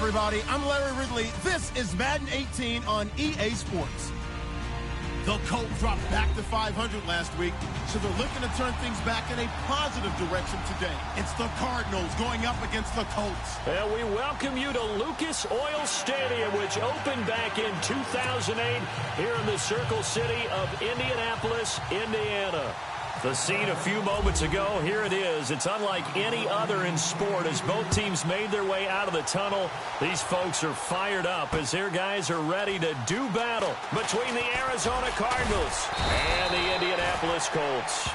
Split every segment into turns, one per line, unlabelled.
everybody. I'm Larry Ridley. This is Madden 18 on EA Sports. The Colts dropped back to 500 last week, so they're looking to turn things back in a positive direction today. It's the Cardinals going up against the Colts.
And we welcome you to Lucas Oil Stadium, which opened back in 2008 here in the Circle City of Indianapolis, Indiana. The scene a few moments ago, here it is. It's unlike any other in sport as both teams made their way out of the tunnel. These folks are fired up as their guys are ready to do battle between the Arizona Cardinals and the Indianapolis Colts.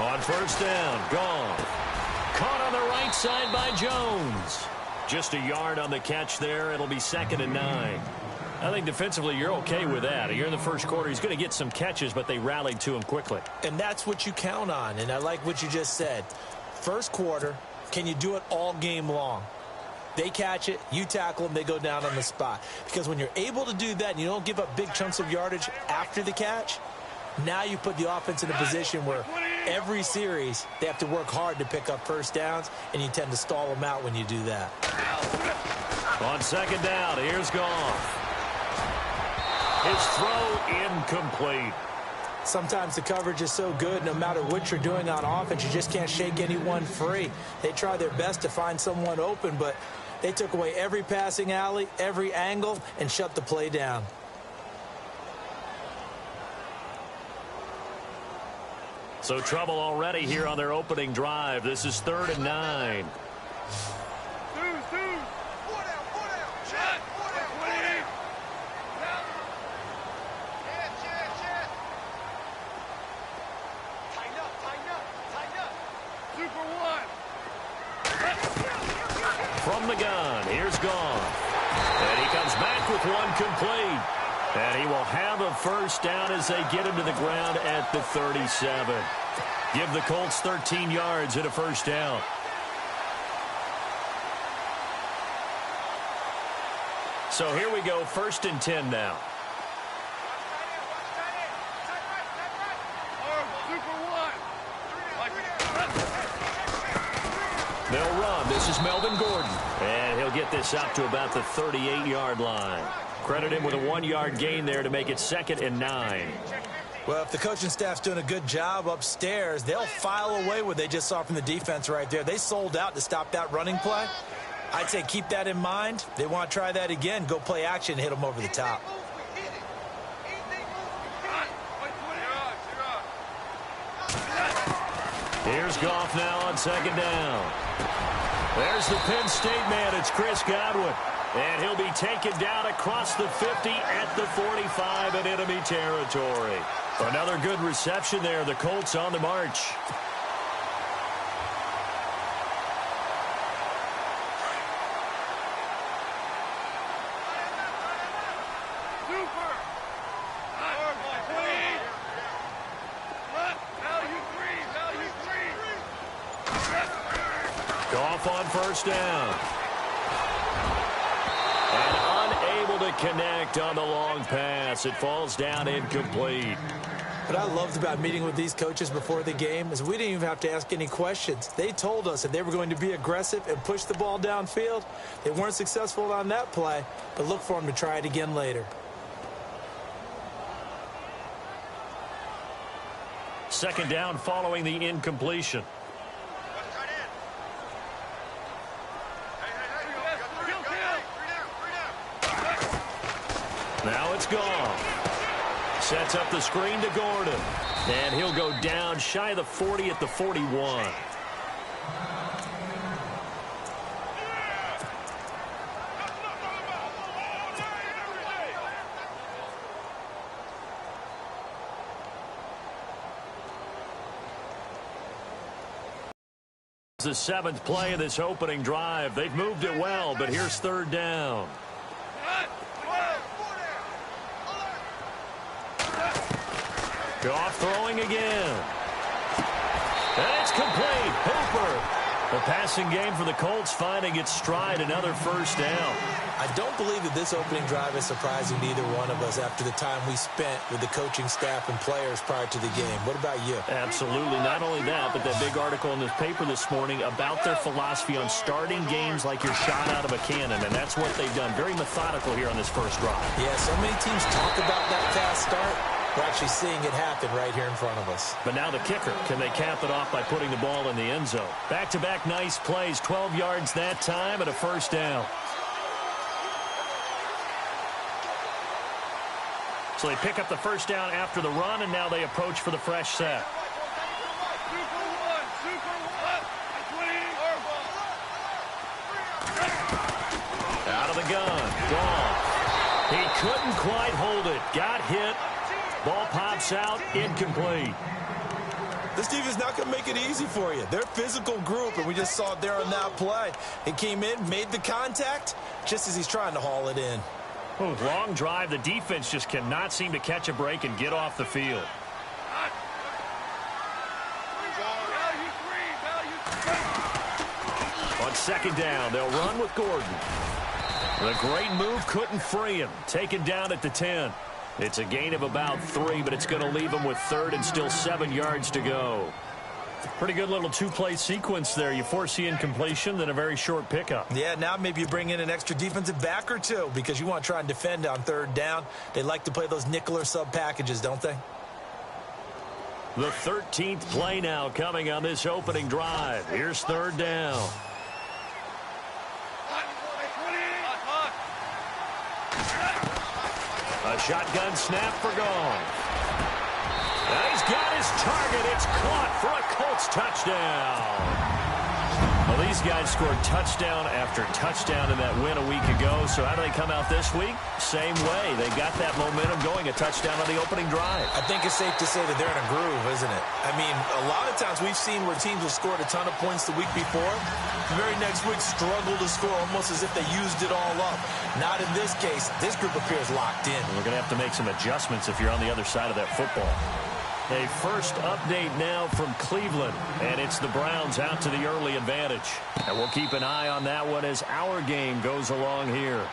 On first down, gone. Caught on the right side by Jones. Just a yard on the catch there. It'll be 2nd and 9. I think defensively you're okay with that. You're in the first quarter. He's going to get some catches, but they rallied to him quickly.
And that's what you count on, and I like what you just said. First quarter, can you do it all game long? They catch it, you tackle them, they go down on the spot. Because when you're able to do that and you don't give up big chunks of yardage after the catch, now you put the offense in a position where every series they have to work hard to pick up first downs, and you tend to stall them out when you do that.
On 2nd down, here's Goff. His throw incomplete.
Sometimes the coverage is so good, no matter what you're doing on offense, you just can't shake anyone free. They try their best to find someone open, but they took away every passing alley, every angle, and shut the play down.
So trouble already here on their opening drive. This is 3rd and 9. From the gun, here's Goff. And he comes back with one complete. And he will have a first down as they get him to the ground at the 37. Give the Colts 13 yards and a first down. So here we go, 1st and 10 now. They'll run. This is Melvin Gordon. And he'll get this out to about the 38-yard line. Credit him with a 1-yard gain there to make it 2nd and 9.
Well, if the coaching staff's doing a good job upstairs, they'll file away what they just saw from the defense right there. They sold out to stop that running play. I'd say keep that in mind. They want to try that again. Go play action and hit them over the top.
Here's Goff now on 2nd down. There's the Penn State man. It's Chris Godwin. And he'll be taken down across the 50 at the 45 in enemy territory. Another good reception there. The Colts on the march. Goff on first down. And unable to connect on the long pass. It falls down incomplete.
What I loved about meeting with these coaches before the game is we didn't even have to ask any questions. They told us that they were going to be aggressive and push the ball downfield. They weren't successful on that play, but look for them to try it again later.
2nd down following the incompletion. Now it's Goff. Sets up the screen to Gordon. And he'll go down shy of the 40 at the 41. The 7th play of this opening drive. They've moved it well, but here's 3rd down. Goff throwing again. And it's complete. Hooper. The passing game for the Colts finding its stride, another first down.
I don't believe that this opening drive is surprising to either one of us after the time we spent with the coaching staff and players prior to the game. What about you?
Absolutely. Not only that, but that big article in the paper this morning about their philosophy on starting games like you're shot out of a cannon, and that's what they've done. Very methodical here on this first drive.
Yeah, so many teams talk about that fast start. We're actually seeing it happen right here in front of us.
But now the kicker. Can they cap it off by putting the ball in the end zone? Back-to-back nice plays. 12 yards that time and a first down. So they pick up the first down after the run, and now they approach for the fresh set. Out of the gun. Gone. He couldn't quite hold it. Got hit. Ball pops out, incomplete.
This defense not going to make it easy for you. They're a physical group, and we just saw it there on that play. It came in, made the contact, just as he's trying to haul it in.
Long drive. The defense just cannot seem to catch a break and get off the field. On second down, they'll run with Gordon. The great move couldn't free him. Taken down at the 10. It's a gain of about 3, but it's going to leave him with third and still 7 yards to go. Pretty good little two-play sequence there. You force the incompletion, then a very short pickup.
Yeah, now maybe you bring in an extra defensive back or two because you want to try and defend on third down. They like to play those nickel or sub packages, don't they?
The 13th play now coming on this opening drive. Here's third down. A shotgun snap for Gone. And he's got his target. It's caught for a Colts touchdown. Well, these guys scored touchdown after touchdown in that win a week ago. So how do they come out this week? Same way. They got that momentum going, a touchdown on the opening drive.
I think it's safe to say that they're in a groove, isn't it? I mean, a lot of times we've seen where teams have scored a ton of points the week before. The very next week struggle to score almost as if they used it all up. Not in this case. This group appears locked in.
We're going to have to make some adjustments if you're on the other side of that football. A first update now from Cleveland, and it's the Browns out to the early advantage. And we'll keep an eye on that one as our game goes along here.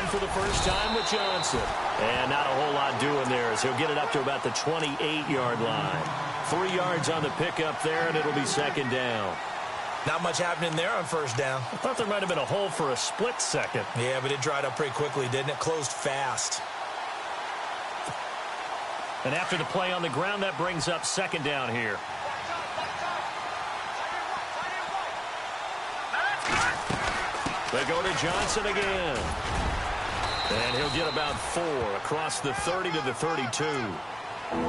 For the first time with Johnson. And not a whole lot doing there as he'll get it up to about the 28-yard line. 3 yards on the pickup there, and it'll be second down.
Not much happening there on first down.
I thought there might have been a hole for a split second.
Yeah, but it dried up pretty quickly, didn't it? Closed fast.
And after the play on the ground, that brings up second down here. They go to Johnson again. And he'll get about 4 across the 30 to the 32.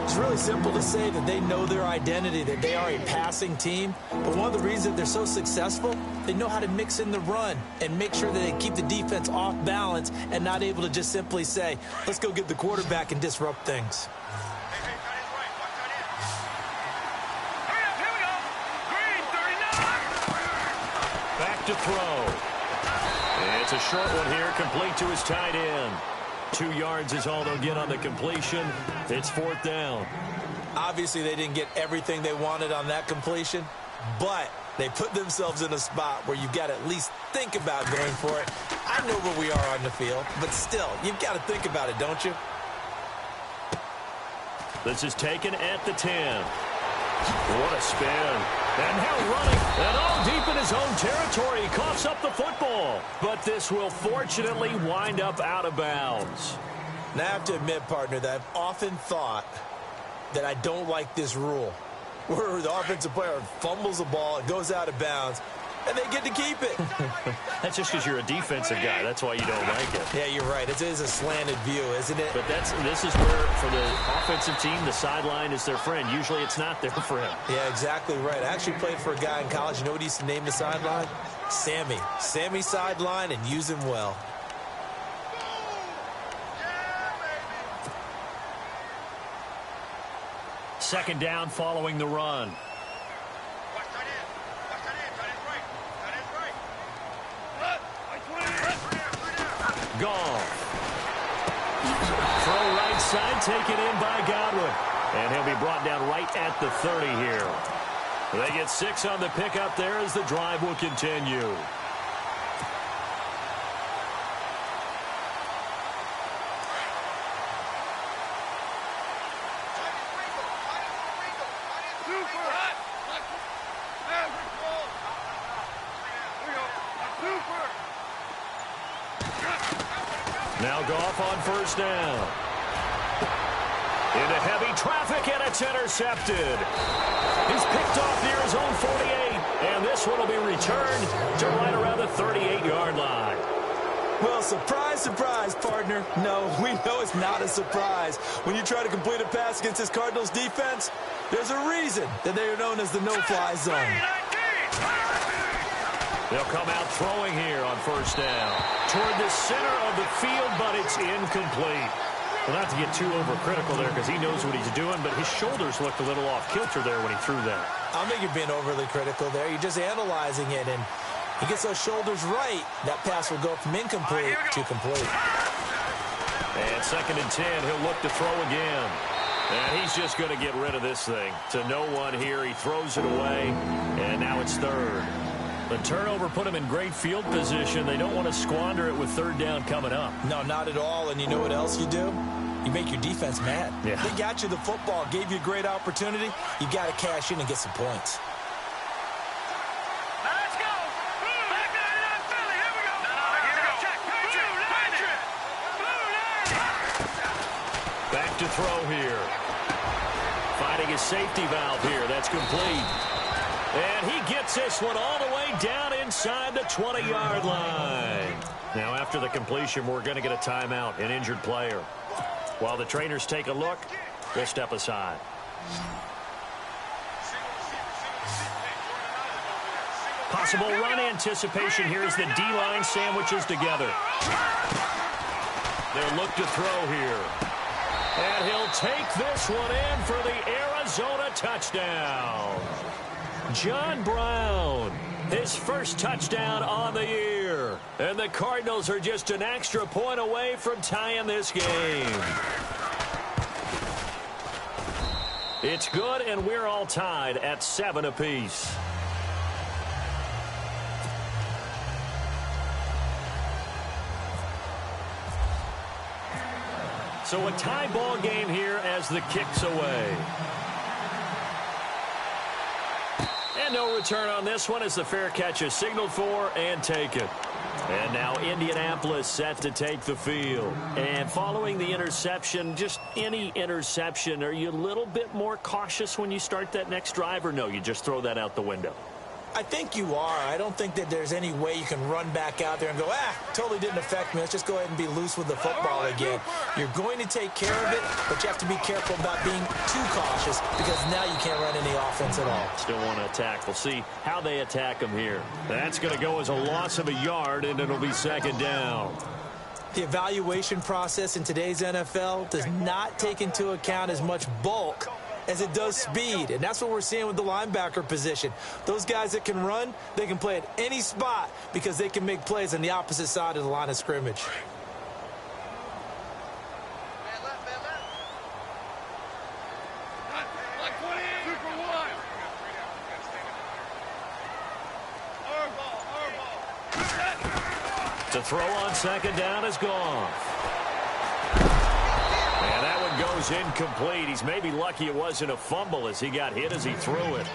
It's really simple to say that they know their identity, that they are a passing team. But one of the reasons they're so successful, they know how to mix in the run and make sure that they keep the defense off balance and not able to just simply say, let's go get the quarterback and disrupt things.
Back to throw. It's a short one here, complete to his tight end. 2 yards is all they'll get on the completion. It's fourth down.
Obviously, they didn't get everything they wanted on that completion, but they put themselves in a spot where you've got to at least think about going for it. I know where we are on the field, but still, you've got to think about it, don't you?
This is taken at the 10. What a spin. And now running, and all deep in his own territory. He coughs up the football. But this will fortunately wind up out of bounds.
Now, I have to admit, partner, that I've often thought that I don't like this rule, where the offensive player fumbles the ball, it goes out of bounds, and they get to keep it.
That's just because you're a defensive guy. That's why you don't like it.
Yeah, you're right. It is a slanted view, isn't it?
But this is where, for the offensive team, the sideline is their friend. Usually it's not there for him.
Yeah, exactly right. I actually played for a guy in college. You know what he used to name the sideline? Sammy. Sammy sideline, and use him well.
Second down following the run. Goff. Throw right side, taken in by Godwin. And he'll be brought down right at the 30 here. They get 6 on the pickup there as the drive will continue. Now Goff on first down. Into heavy traffic, and it's intercepted. He's picked off near his own 48, and this one will be returned to right around the 38-yard line.
Well, surprise, surprise, partner. No, we know it's not a surprise. When you try to complete a pass against this Cardinals defense, there's a reason that they are known as the no-fly zone.
They'll come out throwing here on first down. Toward the center of the field, but it's incomplete. Well, not to get too overcritical there because he knows what he's doing, but his shoulders looked a little off kilter there when he threw that.
I don't think you're being overly critical there. You're just analyzing it, and he gets those shoulders right. That pass will go from incomplete to complete.
And 2nd and 10, he'll look to throw again. And he's just going to get rid of this thing. To no one here, he throws it away, and now it's 3rd. The turnover put him in great field position. They don't want to squander it with 3rd down coming up.
No, not at all. And you know what else you do? You make your defense mad.
Yeah.
They got you the football, gave you a great opportunity. You got to cash in and get some points.
Let's go. Back there, Philly. Here we go. Here we go. Check.
Back to throw here. Finding his safety valve here. That's complete. And he gets this one all the way down inside the 20-yard line. Now, after the completion, we're going to get a timeout, an injured player. While the trainers take a look, we'll step aside. Possible run anticipation here as the D-line sandwiches together. They'll look to throw here. And he'll take this one in for the Arizona touchdown. John Brown, his first touchdown on the year. And the Cardinals are just an extra point away from tying this game. It's good, and we're all tied at 7 apiece. So a tie ball game here as the kick's away. And no return on this one as the fair catch is signaled for and taken. And now Indianapolis set to take the field. And following the interception, just any interception, are you a little bit more cautious when you start that next drive, or no, you just throw that out the window?
I think you are. I don't think that there's any way you can run back out there and go, totally didn't affect me. Let's just go ahead and be loose with the football again. You're going to take care of it, but you have to be careful about being too cautious because now you can't run any offense at all.
Still want to attack. We'll see how they attack him here. That's going to go as a loss of a yard, and it'll be 2nd down.
The evaluation process in today's NFL does not take into account as much bulk as it does speed, and that's what we're seeing with the linebacker position. Those guys that can run, they can play at any spot because they can make plays on the opposite side of the line of scrimmage.
To throw on 2nd down is gone. And that one goes incomplete. He's maybe lucky it wasn't a fumble as he got hit as he threw it.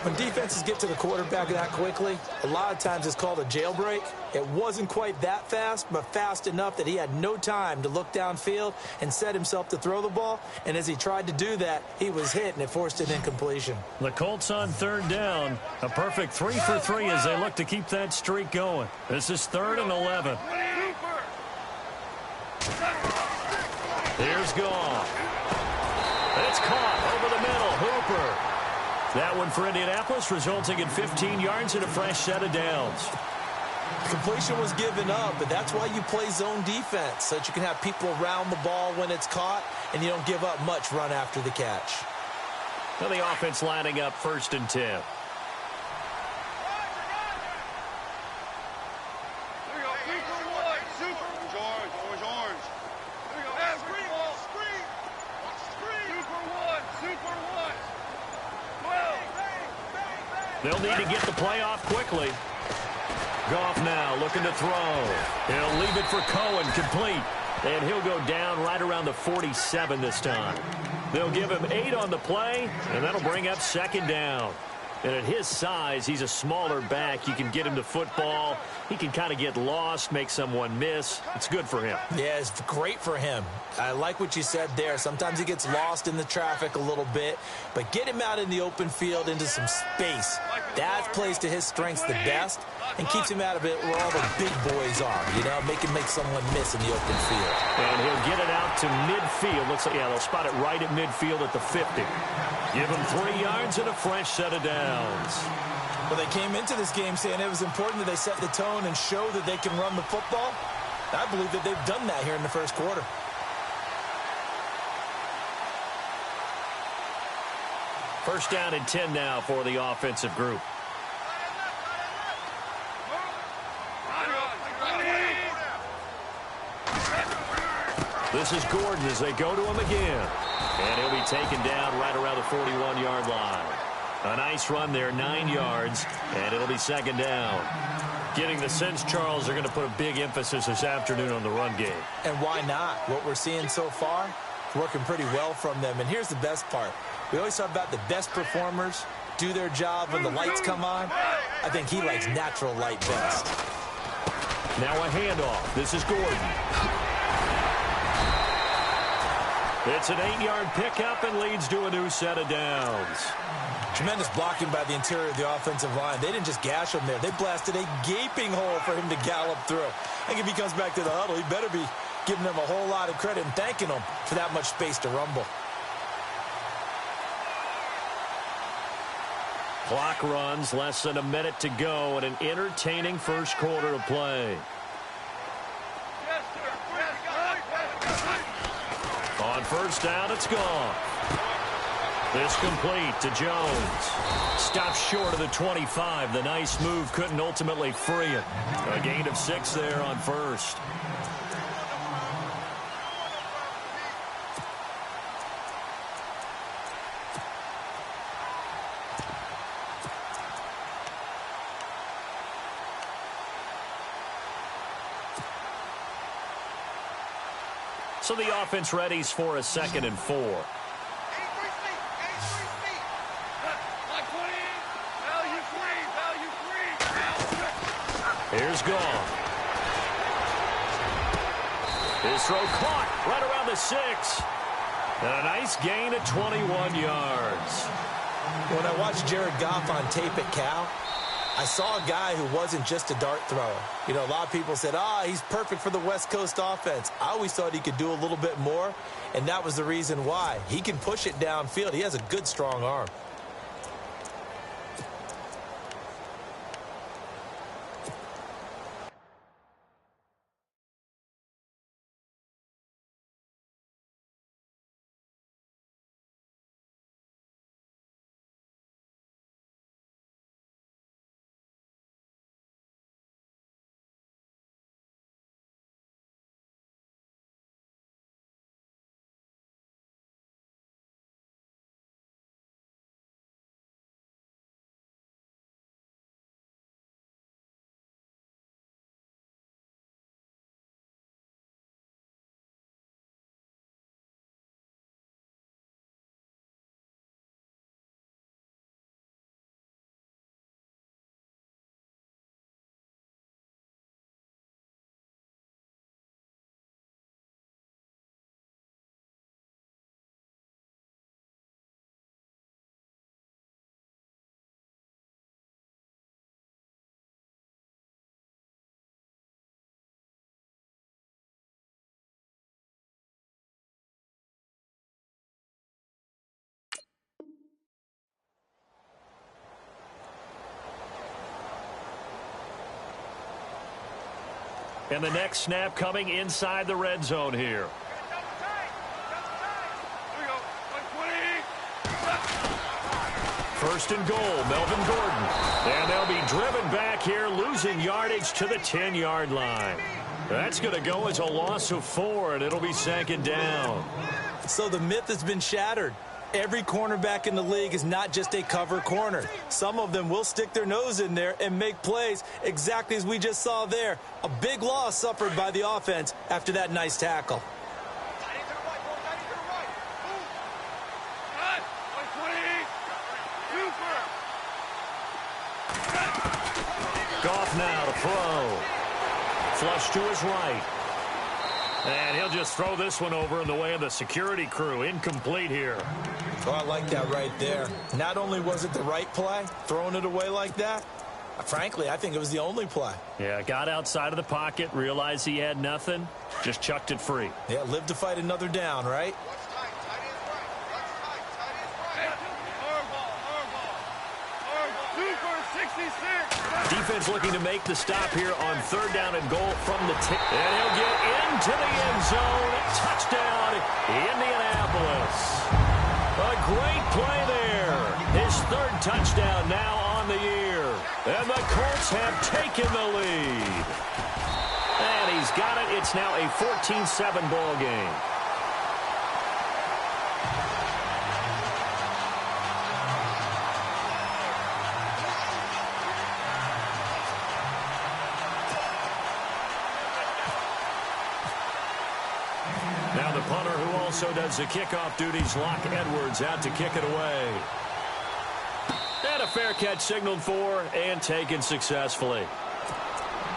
When defenses get to the quarterback that quickly, a lot of times it's called a jailbreak. It wasn't quite that fast, but fast enough that he had no time to look downfield and set himself to throw the ball. And as he tried to do that, he was hit, and it forced an incompletion.
The Colts on third down. A perfect 3 for 3 as they look to keep that streak going. This is 3rd and 11. Here's Goff. It's caught over the middle. Hooper. That one for Indianapolis, resulting in 15 yards and a fresh set of downs.
Completion was given up, but that's why you play zone defense, so that you can have people around the ball when it's caught, and you don't give up much run after the catch.
Now the offense lining up 1st and 10.
There you go. Super one. Super. Orange, orange, orange. There you go. Screen. Screen. Screen. Super one. Super one. 12.
They'll need to get the play off quickly. Goff now looking to throw. He'll leave it for Cohen, complete. And he'll go down right around the 47 this time. They'll give him 8 on the play, and that'll bring up 2nd down. And at his size, he's a smaller back. You can get him to football. He can kind of get lost, make someone miss. It's good for him.
Yeah, it's great for him. I like what you said there. Sometimes he gets lost in the traffic a little bit, but get him out in the open field into some space. That plays to his strengths the best and keeps him out of it where all the big boys are, you know, make someone miss in the open field.
And he'll get it out to midfield. Looks like, yeah, they'll spot it right at midfield at the 50. Give him 3 yards and a fresh set of downs.
Well, they came into this game saying it was important that they set the tone and show that they can run the football. I believe that they've done that here in the first quarter.
First down and 10 now for the offensive group. This is Gordon as they go to him again. And he'll be taken down right around the 41-yard line. A nice run there, 9 yards, and it'll be 2nd down. Getting the sense, Charles, they're going to put a big emphasis this afternoon on the run game.
And why not? What we're seeing so far, working pretty well from them. And here's the best part. We always talk about the best performers do their job when the lights come on. I think he likes natural light best.
Now a handoff. This is Gordon. It's an 8-yard pickup and leads to a new set of downs.
Tremendous blocking by the interior of the offensive line. They didn't just gash him there. They blasted a gaping hole for him to gallop through. I think if he comes back to the huddle, he better be giving them a whole lot of credit and thanking them for that much space to rumble.
Clock runs, less than a minute to go, and an entertaining first quarter of play. On first down, it's gone. This complete to Jones. Stops short of the 25. The nice move couldn't ultimately free him. A gain of 6 there on first. So the offense readies for a 2nd and 4. Here's Goff. His throw caught right around the 6. And a nice gain of 21 yards.
When I watched Jared Goff on tape at Cal, I saw a guy who wasn't just a dart thrower. You know, a lot of people said, he's perfect for the West Coast offense. I always thought he could do a little bit more, and that was the reason why. He can push it downfield. He has a good, strong arm.
And the next snap coming inside the red zone here. First and goal, Melvin Gordon. And they'll be driven back here, losing yardage to the 10-yard line. That's going to go as a loss of 4, and it'll be second down.
So the myth has been shattered. Every cornerback in the league is not just a cover corner. Some of them will stick their nose in there and make plays exactly as we just saw there. A big loss suffered by the offense after that nice tackle.
Goff now to throw. Flush to his right. And he'll just throw this one over in the way of the security crew. Incomplete here.
Oh, I like that right there. Not only was it the right play, throwing it away like that, frankly, I think it was the only play.
Yeah, got outside of the pocket, realized he had nothing, just chucked it free.
Yeah, live to fight another down, right?
Defense looking to make the stop here on third down and goal from the tip. And he'll get into the end zone. Touchdown, Indianapolis. A great play there. His third touchdown now on the year. And the Colts have taken the lead. And he's got it. It's now a 14-7 ball game. Now the punter, who also does the kickoff duties, Locke Edwards, out to kick it away. And a fair catch signaled for and taken successfully.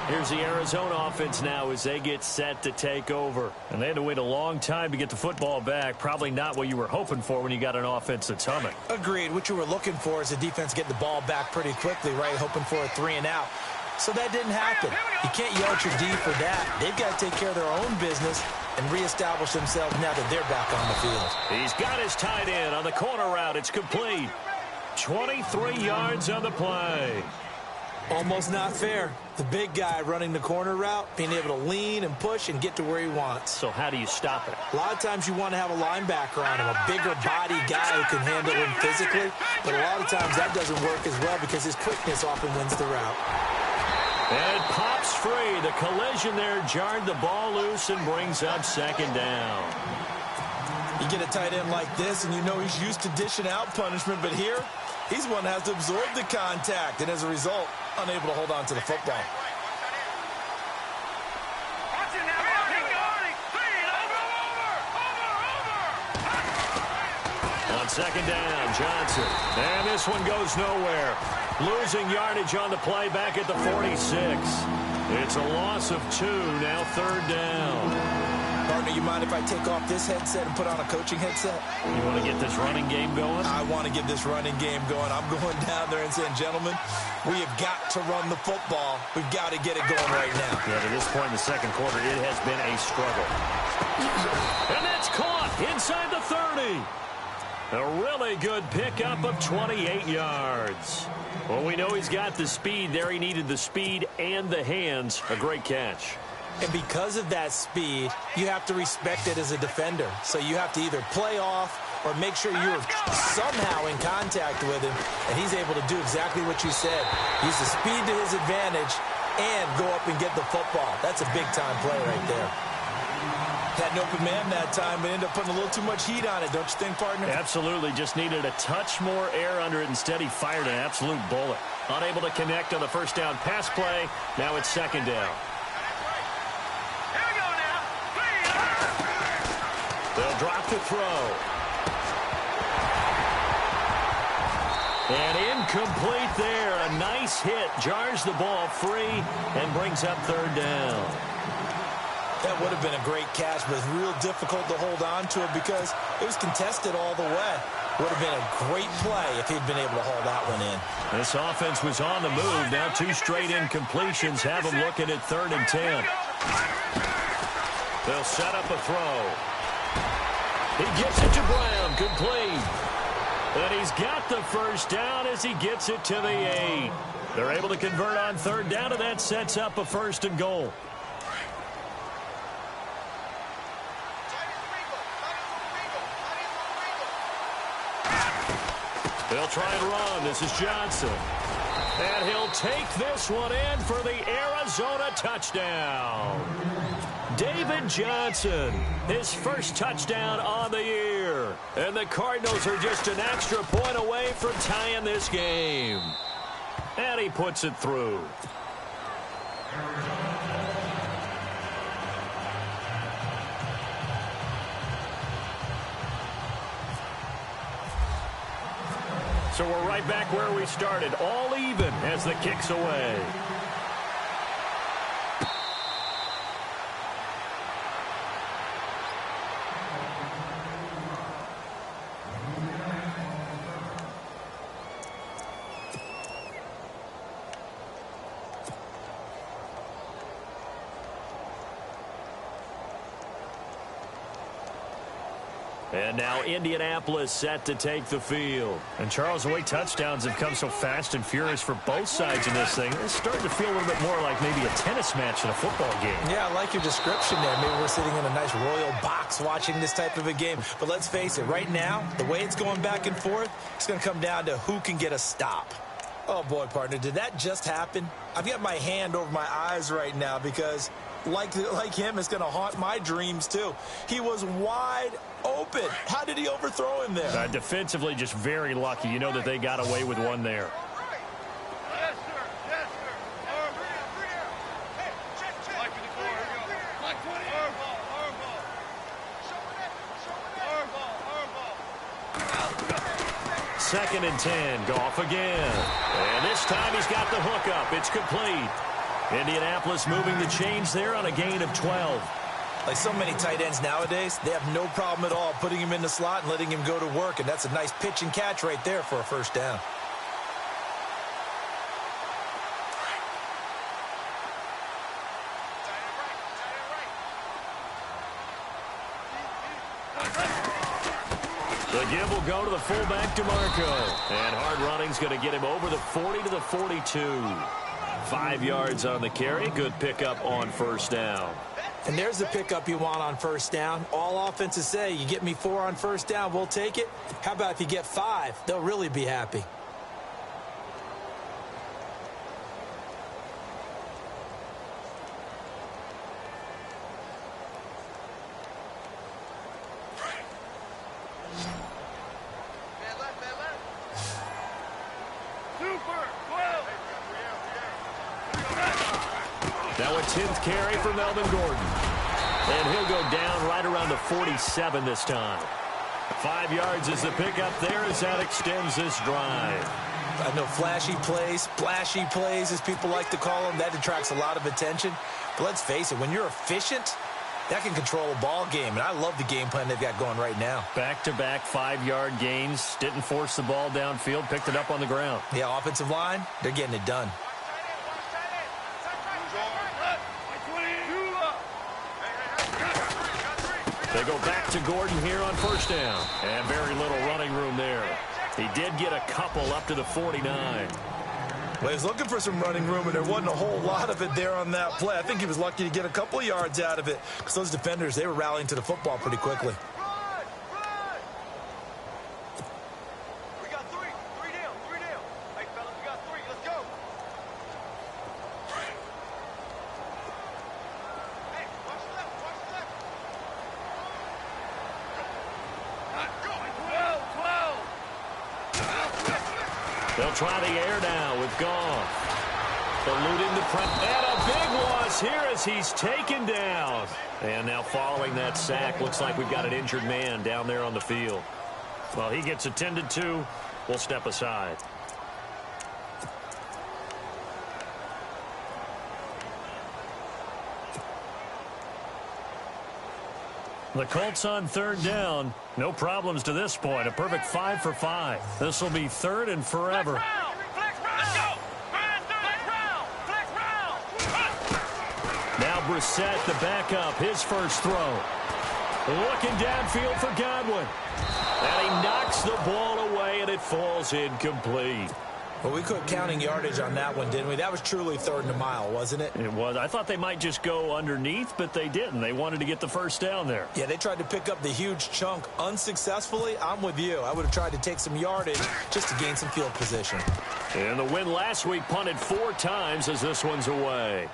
Here's the Arizona offense now as they get set to take over. And they had to wait a long time to get the football back. Probably not what you were hoping for when you got an offense that's humming.
Agreed. What you were looking for is the defense getting the ball back pretty quickly, right? Hoping for a 3 and out. So that didn't happen. You can't yell at your D for that. They've got to take care of their own business and reestablish themselves now that they're back on the field.
He's got his tight end on the corner route. It's complete. 23 yards on the play.
Almost not fair. The big guy running the corner route, being able to lean and push and get to where he wants.
So how do you stop it?
A lot of times you want to have a linebacker on him, a bigger body guy who can handle him physically. But a lot of times that doesn't work as well because his quickness often wins the route.
And it pops free. The collision there jarred the ball loose and brings up second down.
You get a tight end like this, and you know he's used to dishing out punishment, but here, he's one that has to absorb the contact, and as a result, unable to hold on to the football.
On second down, Johnson. And this one goes nowhere. Losing yardage on the play back at the 46. It's a loss of 2, now third down.
Partner, you mind if I take off this headset and put on a coaching headset?
You want to get this running game going?
I want to get this running game going. I'm going down there and saying, gentlemen, we have got to run the football. We've got to get it going right now.
Yeah, to this point in the second quarter, it has been a struggle. And that's caught inside the 30. A really good pickup of 28 yards. Well, we know he's got the speed there. He needed the speed and the hands. A great catch.
And because of that speed, you have to respect it as a defender. So you have to either play off or make sure you're somehow in contact with him, and he's able to do exactly what you said. Use the speed to his advantage and go up and get the football. That's a big-time play right there. Had an open man that time, but ended up putting a little too much heat on it, don't you think, partner?
Absolutely. Just needed a touch more air under it. Instead, he fired an absolute bullet. Unable to connect on the first down pass play. Now it's second down. They'll drop the throw. And incomplete there. A nice hit. Jars the ball free and brings up third down.
That would have been a great catch, but it's real difficult to hold on to it because it was contested all the way. Would have been a great play if he'd been able to hold that one in.
This offense was on the move. Now 2 straight incompletions have them looking at 3rd and 10. They'll set up a throw. He gets it to Brown, complete. And he's got the first down as he gets it to the 8. They're able to convert on 3rd down, and that sets up a 1st and goal. They'll try and run. This is Johnson. And he'll take this one in for the Arizona touchdown. David Johnson, his first touchdown on the year. And the Cardinals are just an extra point away from tying this game. And he puts it through. So we're right back where we started, all even as the kick's away. And now Indianapolis set to take the field. And Charles, the way touchdowns have come so fast and furious for both sides in this thing, it's starting to feel a little bit more like maybe a tennis match than a football game. Yeah, I like your description there. Maybe we're sitting in a nice royal box watching this type of a game. But let's face it, right now, the way it's going back and forth, it's going to come down to who can get a stop. Oh, boy, partner, did that just happen? I've got my hand over my eyes right now because, like him, it's going to haunt my dreams, too. He was wide open. How did he overthrow him there? Defensively, just very lucky. You know that they got away with one there.
Yes, sir. Yes, sir. Hey, check. Mike with the floor. Here we go. Mike 20. Arm ball.
Second and 10. Goff again. And this time he's got the hook up. It's complete. Indianapolis moving the chains there on a gain of 12. Like so many tight ends nowadays, they have no problem at all putting him in the slot and letting him go to work. And that's a nice pitch and catch right there for a first down. The give will go to the fullback, DeMarco. And hard running's going to get him over the 40 to the 42. 5 yards on the carry. Good pickup on first down. And there's the pickup you want on first down. All offenses say, you get me 4 on first down, we'll take it. How about if you get 5? They'll really be happy. Now a 10th carry for Melvin Gordon. And he'll go down right around the 47 this time. 5 yards is the pickup there as that extends this drive. I know flashy plays, splashy plays, as people like to call them, that attracts a lot of attention. But let's face it, when you're efficient, that can control a ball game. And I love the game plan they've got going right now. Back-to-back 5-yard gains. Didn't force the ball downfield. Picked it up on the ground. Yeah, offensive line, they're getting it done. They go back to Gordon here on first down. And very little running room there. He did get a couple up to the 49. Well, he was looking for some running room, and there wasn't a whole lot of it there on that play. I think he was lucky to get a couple of yards out of it because those defenders, they were rallying to the football pretty quickly.
We got 3. 3 down. Hey, fellas, we got 3. Let's go. Hey, watch the left. Go. 12.
They'll try the air now with Goff. Eluding the press. And a big loss here as he's taken down. And now following that sack, looks like we've got an injured man down there on the field. Well, he gets attended to. We'll step aside. The Colts on third down. No problems to this point. A perfect 5 for 5. This will be 3rd and forever. Now Brissett, the backup, his first throw. Looking downfield for Godwin. And he knocks the ball away, and it falls incomplete.
Well, we quit counting yardage on that one, didn't we? That was truly 3rd and a mile, wasn't it?
It was. I thought they might just go underneath, but they didn't. They wanted to get the first down there.
Yeah, they tried to pick up the huge chunk unsuccessfully. I'm with you. I would have tried to take some yardage just to gain some field position.
And the win last week punted 4 times as this one's away.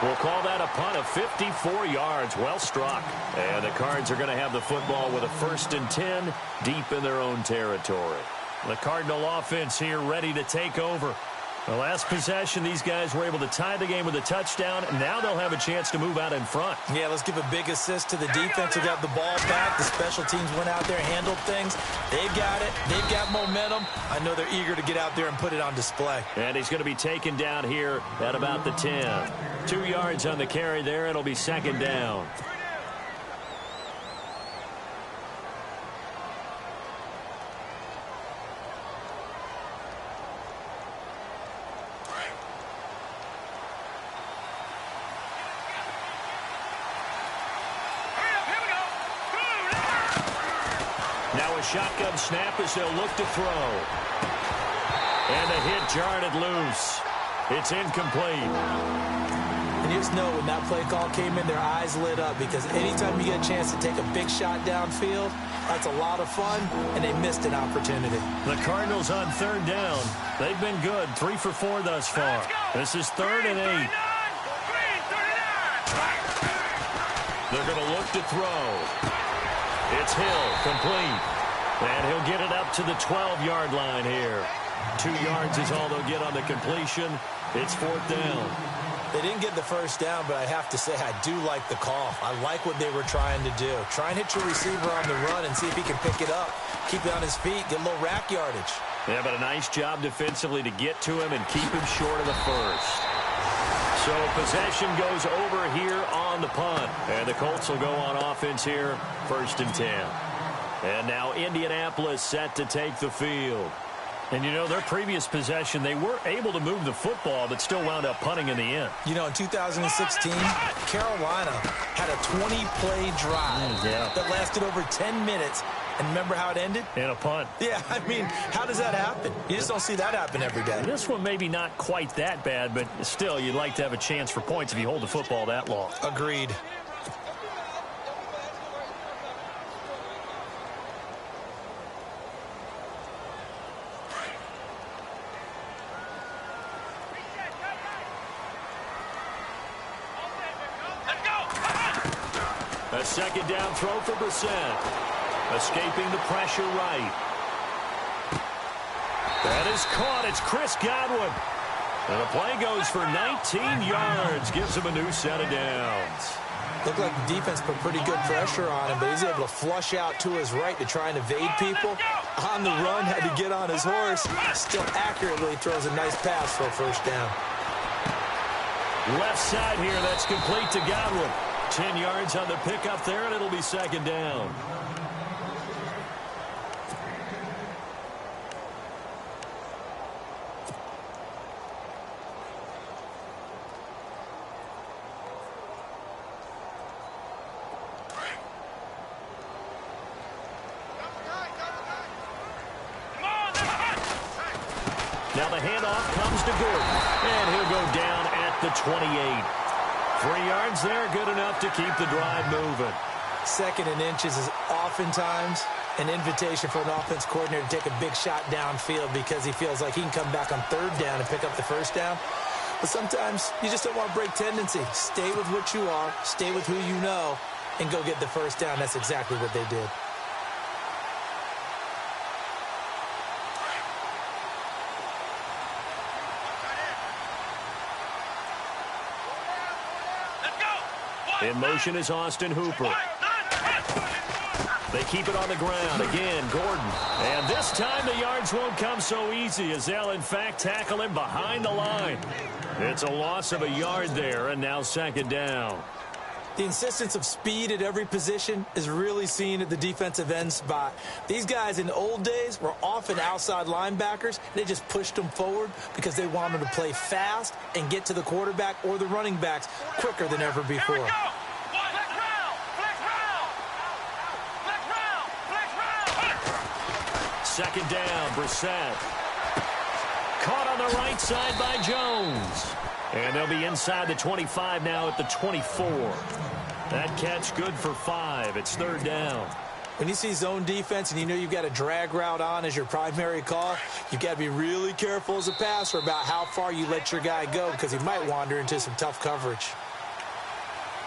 We'll call that a punt of 54 yards. Well struck. And the Cards are going to have the football with a 1st and 10 deep in their own territory. The Cardinal offense here ready to take over. The last possession, these guys were able to tie the game with a touchdown. Now they'll have a chance to move out in front.
Yeah, let's give a big assist to the defense who got the ball back. The special teams went out there, handled things. They've got it. They've got momentum. I know they're eager to get out there and put it on display.
And he's going to be taken down here at about the 10. 2 yards on the carry there. It'll be 2nd down. Now a shotgun snap as they'll look to throw. And the hit jarred it loose. It's incomplete.
And you just know when that play call came in, their eyes lit up because anytime you get a chance to take a big shot downfield, that's a lot of fun, and they missed an opportunity.
The Cardinals on 3rd down. They've been good, 3 for 4 thus far. This is 3rd and 8. They're going to look to throw. It's Hill, complete. And he'll get it up to the 12-yard line here. 2 yards is all they'll get on the completion. It's 4th down.
They didn't get the first down, but I have to say I do like the call. I like what they were trying to do. Try and hit your receiver on the run and see if he can pick it up. Keep it on his feet, get a little rack yardage.
Yeah, but a nice job defensively to get to him and keep him short of the first. So possession goes over here on the punt. And the Colts will go on offense here, 1st and 10. And now Indianapolis set to take the field. And, you know, their previous possession, they were able to move the football, but still wound up punting in the end.
You know, in 2016, Carolina had a 20-play drive that lasted over 10 minutes. And remember how it ended?
In a punt.
Yeah, I mean, how does that happen? You just don't see that happen every day.
This one maybe not quite that bad, but still, you'd like to have a chance for points if you hold the football that long.
Agreed.
A 2nd down throw for Brissett. Escaping the pressure right. That is caught. It's Chris Godwin. And the play goes for 19 yards. Gives him a new set of downs.
Looked like the defense put pretty good pressure on him, but he's able to flush out to his right to try and evade people. On the run, had to get on his horse. Still accurately throws a nice pass for a 1st down.
Left side here, that's complete to Godwin. 10 yards on the pickup there, and it'll be 2nd down. Now the handoff comes to Gordon, and he'll go down at the 28. 3 yards there, good enough to keep the drive moving.
2nd and inches is oftentimes an invitation for an offense coordinator to take a big shot downfield because he feels like he can come back on 3rd down and pick up the 1st down. But sometimes you just don't want to break tendency. Stay with what you are, stay with who you know, and go get the 1st down. That's exactly what they did.
In motion is Austin Hooper. They keep it on the ground. Again, Gordon. And this time the yards won't come so easy as they'll, in fact, tackle him behind the line. It's a loss of a yard there, and now 2nd down.
The insistence of speed at every position is really seen at the defensive end spot. These guys in the old days were often outside linebackers. They just pushed them forward because they wanted to play fast and get to the quarterback or the running backs quicker than ever before.
second down. Brissett. Caught on the right side by Jones. And they'll be inside the 25 now at the 24. That catch good for 5. It's third down.
When you see zone defense and you know you've got a drag route on as your primary call, you've got to be really careful as a passer about how far you let your guy go because he might wander into some tough coverage.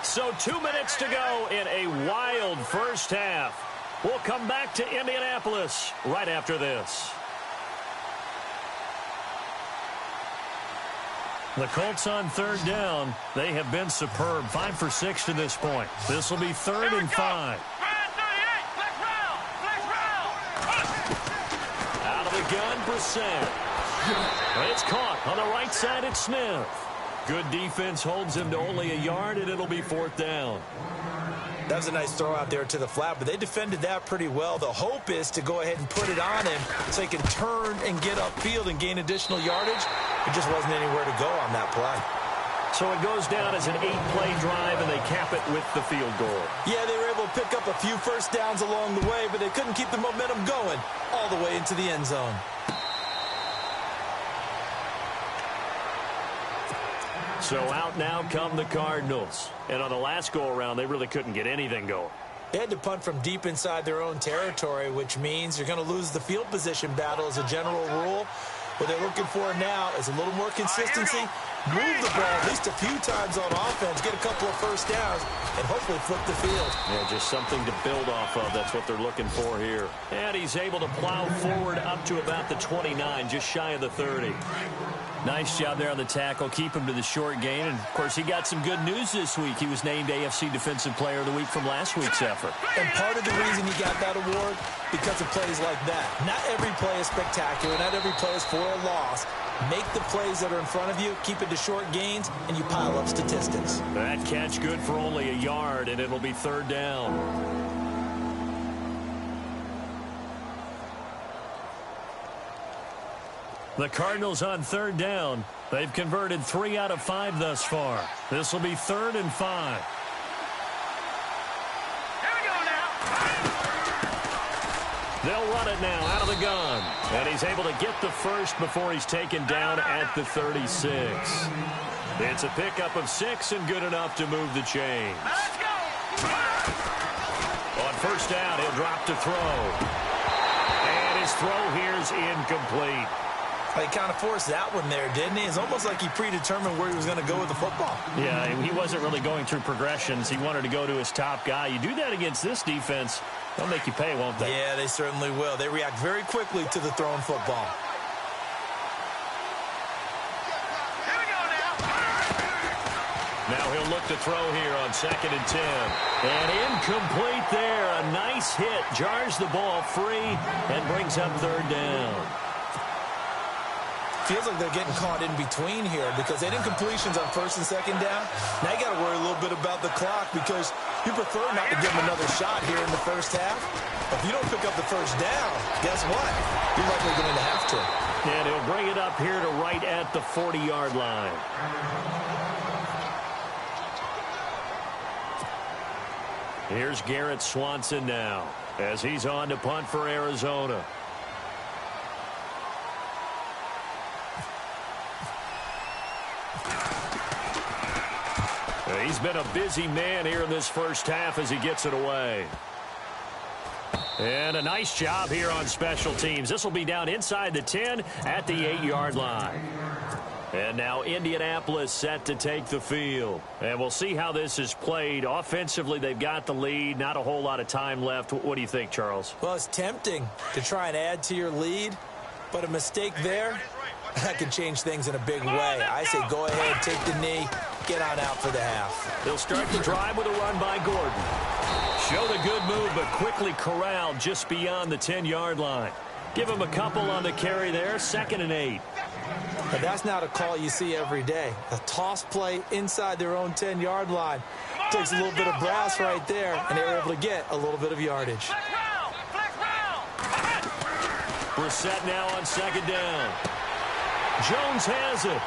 So 2 minutes to go in a wild first half. We'll come back to Indianapolis right after this. The Colts on third down. They have been superb. 5 for 6 to this point. This will be third and 5. Out of the gun, Brissett. It's caught on the right side at Smith. Good defense holds him to only a yard, and it'll be fourth down.
That was a nice throw out there to the flat, but they defended that pretty well. The hope is to go ahead and put it on him so he can turn and get upfield and gain additional yardage. It just wasn't anywhere to go on that play.
So it goes down as an 8-play drive, and they cap it with the field goal.
Yeah, they were able to pick up a few first downs along the way, but they couldn't keep the momentum going all the way into the end zone.
So out now come the Cardinals. And on the last go-around, they really couldn't get anything going.
They had to punt from deep inside their own territory, which means you're going to lose the field position battle as a general rule. What they're looking for now is a little more consistency, move the ball at least a few times on offense, get a couple of first downs, and hopefully flip the field.
Yeah, just something to build off of. That's what they're looking for here. And he's able to plow forward up to about the 29, just shy of the 30. Nice job there on the tackle. Keep him to the short gain. And, of course, he got some good news this week. He was named AFC Defensive Player of the Week from last week's effort.
And part of the reason he got that award, because of plays like that. Not every play is spectacular. Not every play is for a loss. Make the plays that are in front of you, keep it to short gains, and you pile up statistics.
That catch good for only a yard, and it'll be third down. The Cardinals on third down. They've converted 3 out of 5 thus far. This will be third and 5.
Here we go now.
They'll run it now out of the gun. And he's able to get the first before he's taken down at the 36. It's a pickup of 6 and good enough to move the chains.
Let's go.
On first down, he'll drop to throw. And his throw here is incomplete.
He kind of forced that one there, didn't he? It's almost like he predetermined where he was going to go with the football.
Yeah, he wasn't really going through progressions. He wanted to go to his top guy. You do that against this defense, they'll make you pay, won't they?
Yeah, they certainly will. They react very quickly to the thrown football.
Here we go now.
Now he'll look to throw here on 2nd and 10. And incomplete there. A nice hit. Jars the ball free and brings up third down.
Feels like they're getting caught in between here because they did incompletions on 1st and 2nd down. Now you got to worry a little bit about the clock because you prefer not to give them another shot here in the first half. If you don't pick up the first down, guess what? You're likely going to have to.
And he'll bring it up here to right at the 40-yard line. Here's Garrett Swanson now as he's on to punt for Arizona. He's been a busy man here in this first half as he gets it away. And a nice job here on special teams. This will be down inside the 10 at the 8-yard line. And now Indianapolis set to take the field. And we'll see how this is played. Offensively, they've got the lead. Not a whole lot of time left. What do you think, Charles?
Well, it's tempting to try and add to your lead, but a mistake there, that could change things in a big way. I say go ahead, take the knee, get on out for the half.
They'll start the drive with a run by Gordon. Show the good move, but quickly corralled just beyond the 10-yard line. Give him a couple on the carry there, 2nd and 8.
But that's not a call you see every day. A toss play inside their own 10-yard line. Takes a little bit of brass right there, and they're able to get a little bit of yardage.
Brissett now on 2nd down. Jones has it.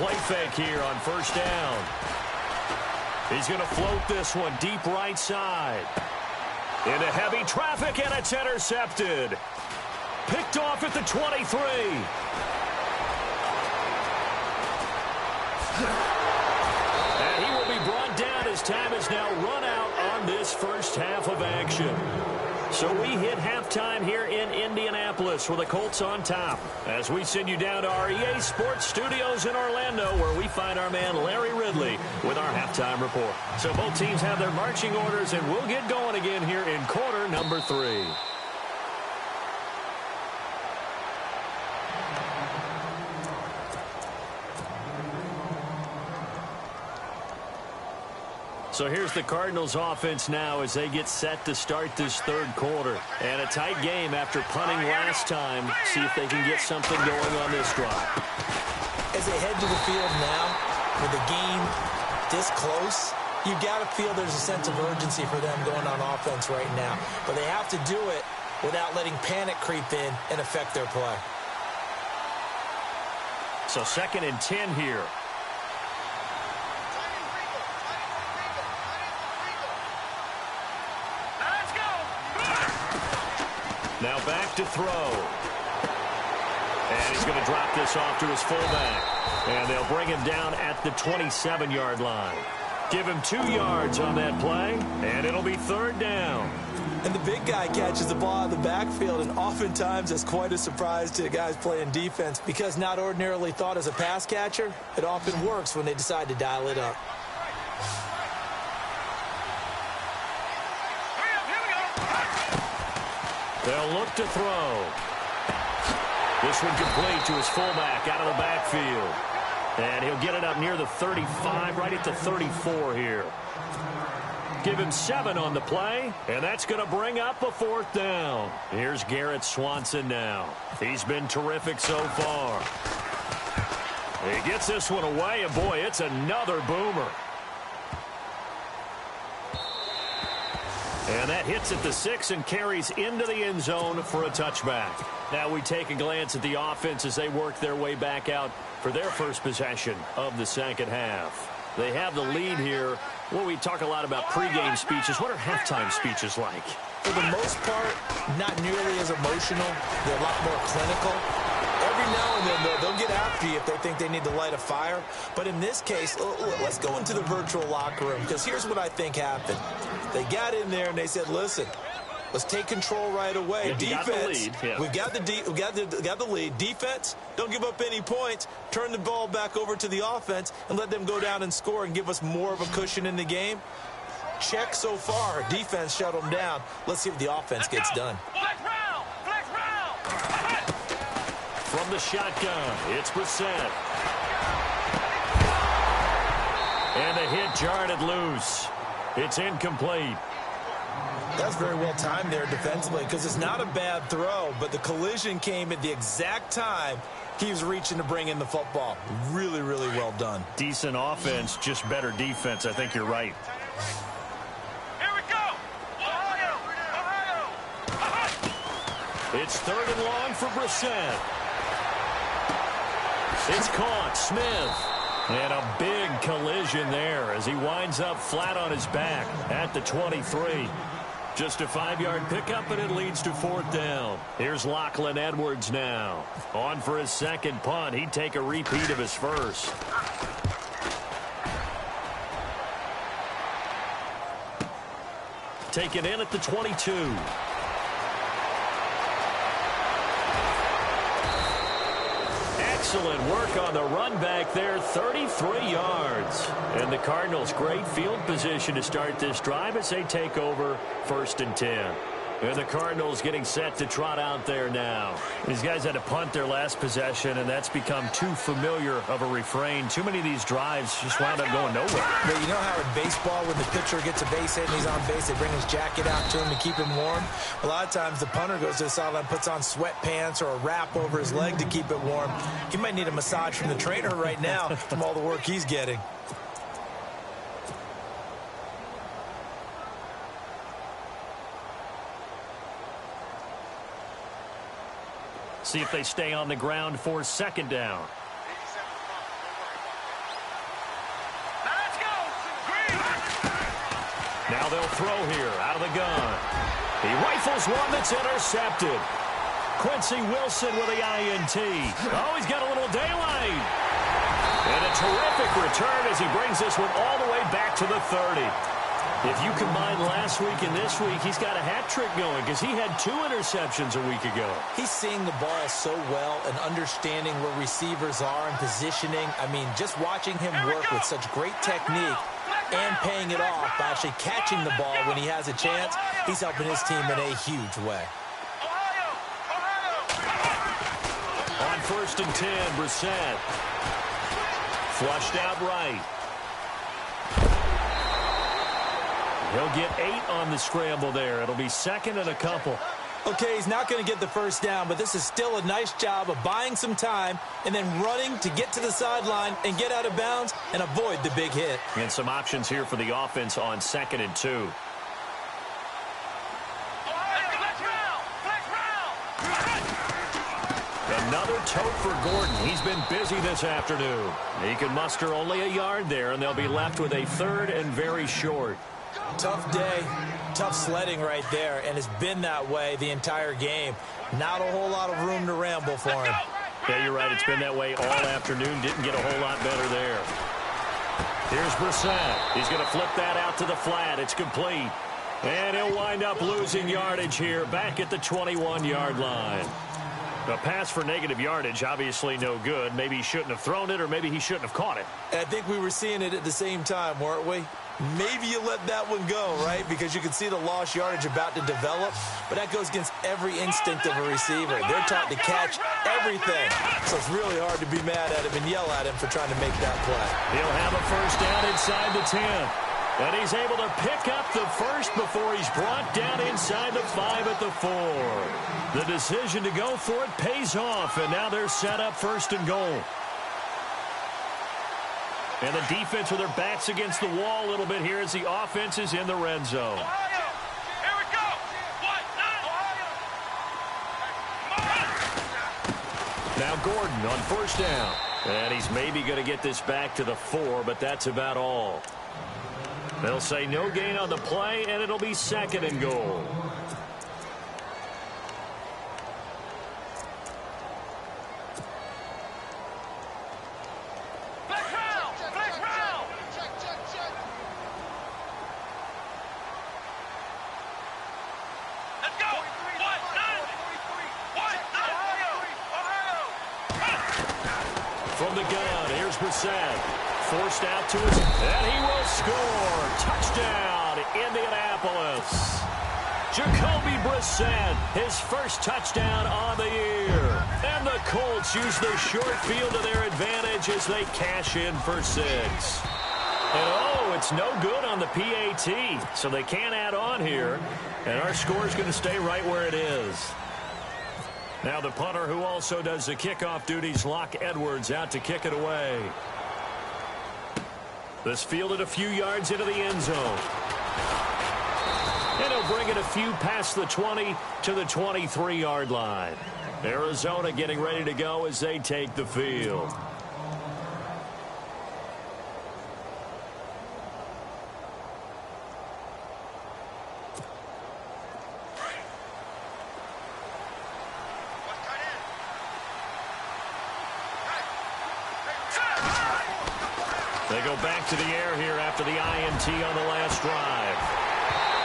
play fake here on first down. He's going to float this one deep right side. Into heavy traffic, and it's intercepted. Picked off at the 23. And he will be brought down as time is now run out on this first half of action. So we hit halftime here in Indianapolis with the Colts on top as we send you down to our EA Sports Studios in Orlando, where we find our man Larry Ridley with our halftime report. So both teams have their marching orders, and we'll get going again here in quarter number 3. So here's the Cardinals offense now as they get set to start this third quarter. And a tight game after punting last time. See if they can get something going on this drive.
As they head to the field now, with the game this close, you've got to feel there's a sense of urgency for them going on offense right now. But they have to do it without letting panic creep in and affect their play.
So 2nd and 10 here. Now back to throw. And he's going to drop this off to his fullback. And they'll bring him down at the 27-yard line. Give him 2 yards on that play, and it'll be 3rd down.
And the big guy catches the ball out of the backfield, and oftentimes that's quite a surprise to the guys playing defense, because not ordinarily thought as a pass catcher, it often works when they decide to dial it up.
They'll look to throw. This one complete to his fullback out of the backfield. And he'll get it up near the 35, right at the 34 here. Give him 7 on the play, and that's going to bring up a 4th down. Here's Garrett Swanson now. He's been terrific so far. He gets this one away, and boy, it's another boomer. And that hits at the 6 and carries into the end zone for a touchback. Now we take a glance at the offense as they work their way back out for their first possession of the second half. They have the lead here. Well, we talk a lot about pregame speeches. What are halftime speeches like?
For the most part, not nearly as emotional. They're a lot more clinical. Every now and then, they'll get after you if they think they need to light a fire. But in this case, let's go into the virtual locker room, because here's what I think happened. They got in there and they said, listen, let's take control right away. Defense, we've got the lead. Defense, don't give up any points. Turn the ball back over to the offense and let them go down and score and give us more of a cushion in the game. Check so far. Defense shut them down. Let's see what the offense gets done.
From the shotgun, it's Brissett. And the hit jarred it loose. It's incomplete.
That's very well timed there defensively, because it's not a bad throw, but the collision came at the exact time he was reaching to bring in the football. Really, really well done.
Decent offense, just better defense. I think you're right.
Here we go. Ohio.
It's 3rd and long for Brissett. It's caught. Smith. And a big collision there as he winds up flat on his back at the 23. Just a 5-yard pickup, and it leads to 4th down. Here's Lachlan Edwards now. On for his second punt. He'd take a repeat of his first. Taken in at the 22. Excellent work on the run back there, 33 yards. And the Cardinals, great field position to start this drive as they take over 1st and 10. And the Cardinals getting set to trot out there now. These guys had to punt their last possession, and that's become too familiar of a refrain. Too many of these drives just wound up going nowhere.
But you know how in baseball, when the pitcher gets a base hit and he's on base, they bring his jacket out to him to keep him warm? A lot of times the punter goes to the sideline, puts on sweatpants or a wrap over his leg to keep it warm. He might need a massage from the trainer right now from all the work he's getting.
See if they stay on the ground for 2nd down. Now they'll throw here out of the gun. He rifles one that's intercepted. Quincy Wilson with the INT. Oh, he's got a little daylight. And a terrific return as he brings this one all the way back to the 30. If you combine last week and this week, he's got a hat trick going because he had 2 interceptions a week ago.
He's seeing the ball so well and understanding where receivers are and positioning. I mean, just watching him work with such great technique and paying it off by actually catching the ball when he has a chance, he's helping his team in a huge way.
On 1st and 10, Brissett. Flushed out right. He'll get 8 on the scramble there. It'll be 2nd and a couple.
Okay, he's not going to get the first down, but this is still a nice job of buying some time and then running to get to the sideline and get out of bounds and avoid the big hit.
And some options here for the offense on 2nd and 2. Another tote for Gordon. He's been busy this afternoon. He can muster only a yard there, and they'll be left with a 3rd and very short.
Tough day, tough sledding right there, and it's been that way the entire game. Not a whole lot of room to ramble for him.
Yeah, you're right. It's been that way all afternoon. Didn't get a whole lot better there. Here's Brissett. He's going to flip that out to the flat. It's complete. And he'll wind up losing yardage here back at the 21-yard line. A pass for negative yardage, obviously no good. Maybe he shouldn't have thrown it, or maybe he shouldn't have caught it.
I think we were seeing it at the same time, weren't we? Maybe you let that one go, right? Because you can see the lost yardage about to develop, but that goes against every instinct of a receiver. They're taught to catch everything, so it's really hard to be mad at him and yell at him for trying to make that play.
He'll have a first down inside the 10. And he's able to pick up the first before he's brought down inside the 5 at the 4. The decision to go for it pays off, and now they're set up 1st and goal. And the defense with their backs against the wall a little bit here as the offense is in the red zone.
Here we go.
Now Gordon on 1st down. And he's maybe going to get this back to the 4, but that's about all. They'll say no gain on the play, and it'll be 2nd and goal. From the gun, here's Brissett. Forced out to his, and he will score. Touchdown, Indianapolis. Jacoby Brissett, his first touchdown on the year. And the Colts use the short field to their advantage as they cash in for 6. And oh, it's no good on the PAT, so they can't add on here. And our score is going to stay right where it is. Now the punter who also does the kickoff duties, Locke Edwards, out to kick it away. This fielded a few yards into the end zone. And he'll bring it a few past the 20 to the 23-yard line. Arizona getting ready to go as they take the field. They go back to the air here after the INT on the last drive.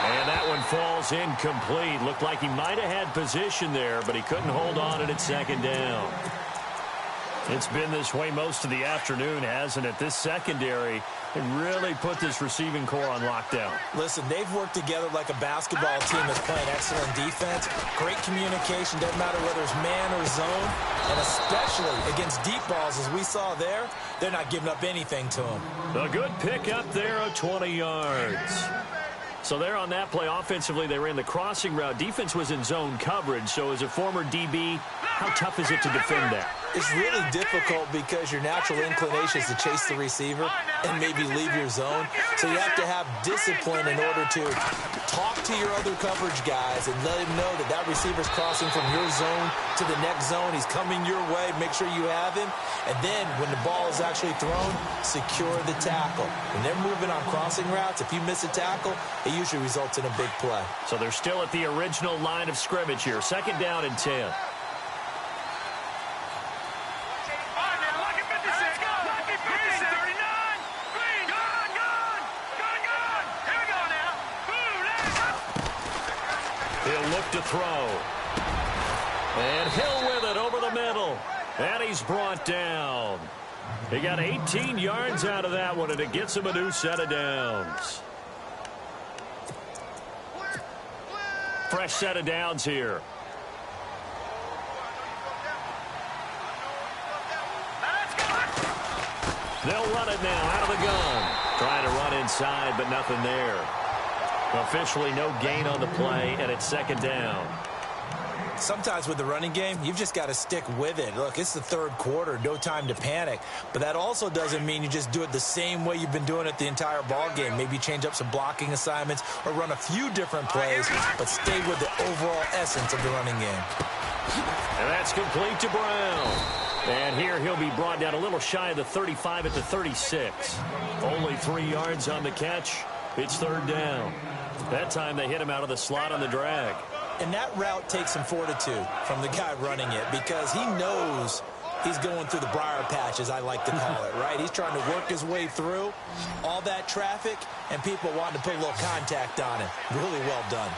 And that one falls incomplete. Looked like he might have had position there, but he couldn't hold on at 2nd down. It's been this way most of the afternoon, hasn't it? This secondary really put this receiving core on lockdown.
Listen, they've worked together like a basketball team that's playing excellent defense. Great communication, doesn't matter whether it's man or zone. And especially against deep balls, as we saw there, they're not giving up anything to them.
A good pick up there of 20 yards. So there on that play, offensively, they ran the crossing route. Defense was in zone coverage, so as a former DB, how tough is it to defend that?
It's really difficult because your natural inclination is to chase the receiver and maybe leave your zone. So you have to have discipline in order to talk to your other coverage guys and let him know that that receiver's crossing from your zone to the next zone. He's coming your way. Make sure you have him. And then when the ball is actually thrown, secure the tackle. When they're moving on crossing routes, if you miss a tackle, it usually results in a big play.
So they're still at the original line of scrimmage here. 2nd down and 10. He'll look to throw. And Hill with it over the middle. And he's brought down. He got 18 yards out of that one, and it gets him a new set of downs. Fresh set of downs here. They'll run it now out of the gun. Trying to run inside, but nothing there. Officially no gain on the play, and it's 2nd down.
Sometimes with the running game, you've just got to stick with it. Look, it's the 3rd quarter, no time to panic. But that also doesn't mean you just do it the same way you've been doing it the entire ball game. Maybe change up some blocking assignments or run a few different plays, but stay with the overall essence of the running game.
And that's complete to Brown. And here he'll be brought down a little shy of the 35 at the 36. Only 3 yards on the catch. It's 3rd down. That time they hit him out of the slot on the drag.
And that route takes some fortitude from the guy running it because he knows he's going through the briar patch, as I like to call it, right? He's trying to work his way through all that traffic and people wanting to put a little contact on him. Really well done.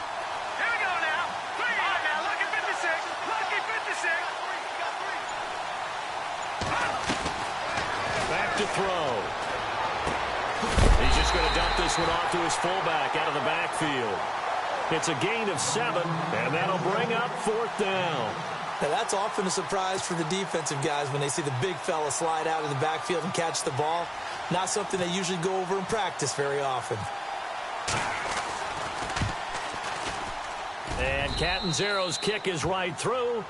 Here we go now. Lucky 56. Lucky 56.
Back to throw. He's just going to dump this one off to his fullback out of the backfield. It's a gain of 7, and that'll bring up 4th down.
Now, that's often a surprise for the defensive guys when they see the big fella slide out of the backfield and catch the ball. Not something they usually go over in practice very often.
And Catanzaro's kick is right through.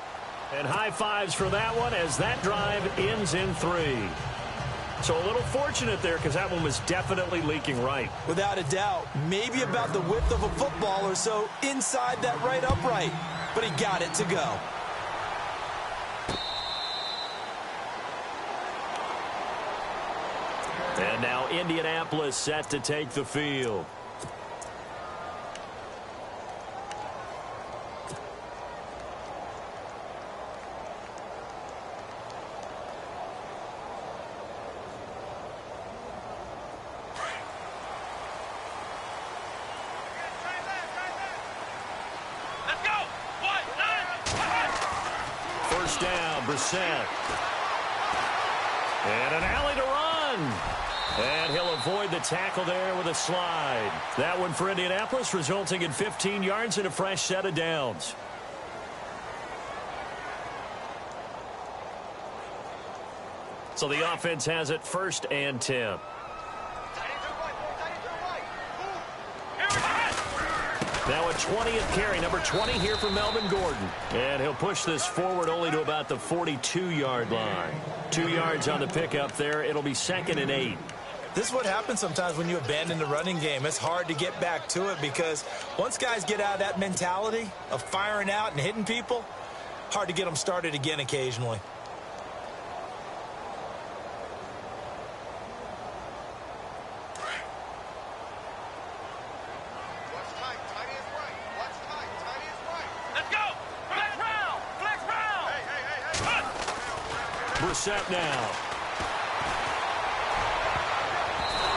And high fives for that one as that drive ends in 3. So a little fortunate there because that one was definitely leaking right.
Without a doubt. Maybe about the width of a football or so inside that right upright. But he got it to go.
And now Indianapolis set to take the field. First down, Brissett. And an alley to run. And he'll avoid the tackle there with a slide. That one for Indianapolis, resulting in 15 yards and a fresh set of downs. So the offense has it 1st and 10. Now a 20th carry, number 20 here for Melvin Gordon. And he'll push this forward only to about the 42-yard line. 2 yards on the pickup there. It'll be 2nd and 8.
This is what happens sometimes when you abandon the running game. It's hard to get back to it because once guys get out of that mentality of firing out and hitting people, hard to get them started again occasionally.
Brissett now.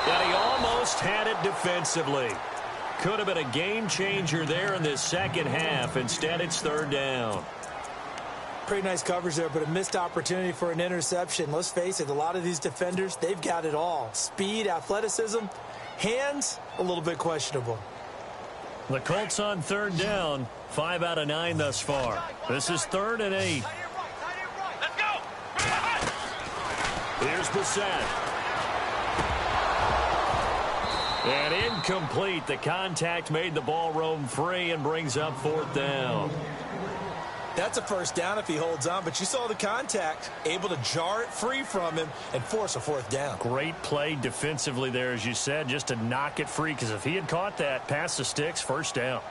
And he almost had it defensively. Could have been a game changer there in this second half. Instead, it's 3rd down.
Pretty nice coverage there, but a missed opportunity for an interception. Let's face it, a lot of these defenders, they've got it all. Speed, athleticism, hands, a little bit questionable.
The Colts on 3rd down, 5 out of 9 thus far. This is 3rd and 8. Here's Brissett. And incomplete. The contact made the ball roam free and brings up 4th down.
That's a first down if he holds on, but you saw the contact, able to jar it free from him and force a fourth down.
Great play defensively there, as you said, just to knock it free, because if he had caught that, past the sticks, first down.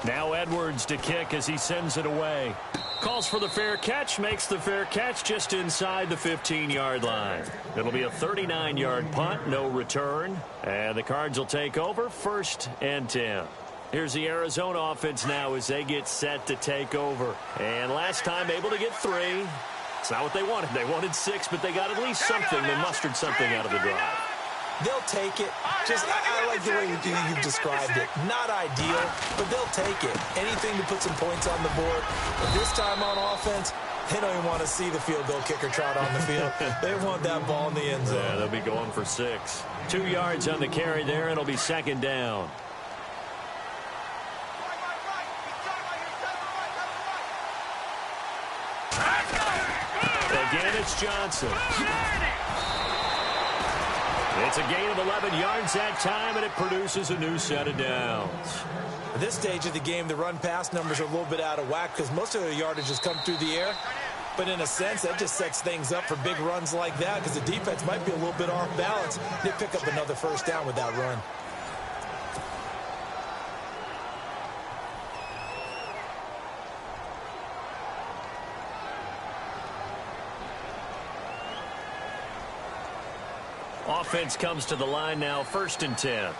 Now Edwards to kick as he sends it away. Calls for the fair catch, makes the fair catch just inside the 15-yard line. It'll be a 39-yard punt, no return. And the Cards will take over, 1st and 10. Here's the Arizona offense now as they get set to take over. And last time able to get 3. It's not what they wanted. They wanted 6, but they got at least something. They mustered something out of the drive.
They'll take it. I like the way you've described it. Not ideal, but they'll take it. Anything to put some points on the board. But this time on offense, they don't even want to see the field goal kicker trot on the field. They want that ball in the end zone.
Yeah, they'll be going for 6. 2 yards on the carry there. It'll be 2nd down. Again, it's Johnson. It's a gain of 11 yards that time, and it produces a new set of downs.
At this stage of the game, the run-pass numbers are a little bit out of whack because most of their yardage has come through the air. But in a sense, that just sets things up for big runs like that because the defense might be a little bit off balance. They pick up another first down with that run.
Offense comes to the line now, 1st and 10.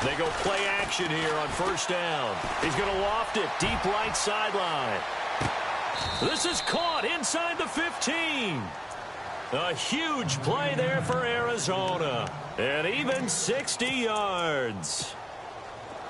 They go play action here on 1st down. He's going to loft it deep right sideline. This is caught inside the 15. A huge play there for Arizona. And even 60 yards.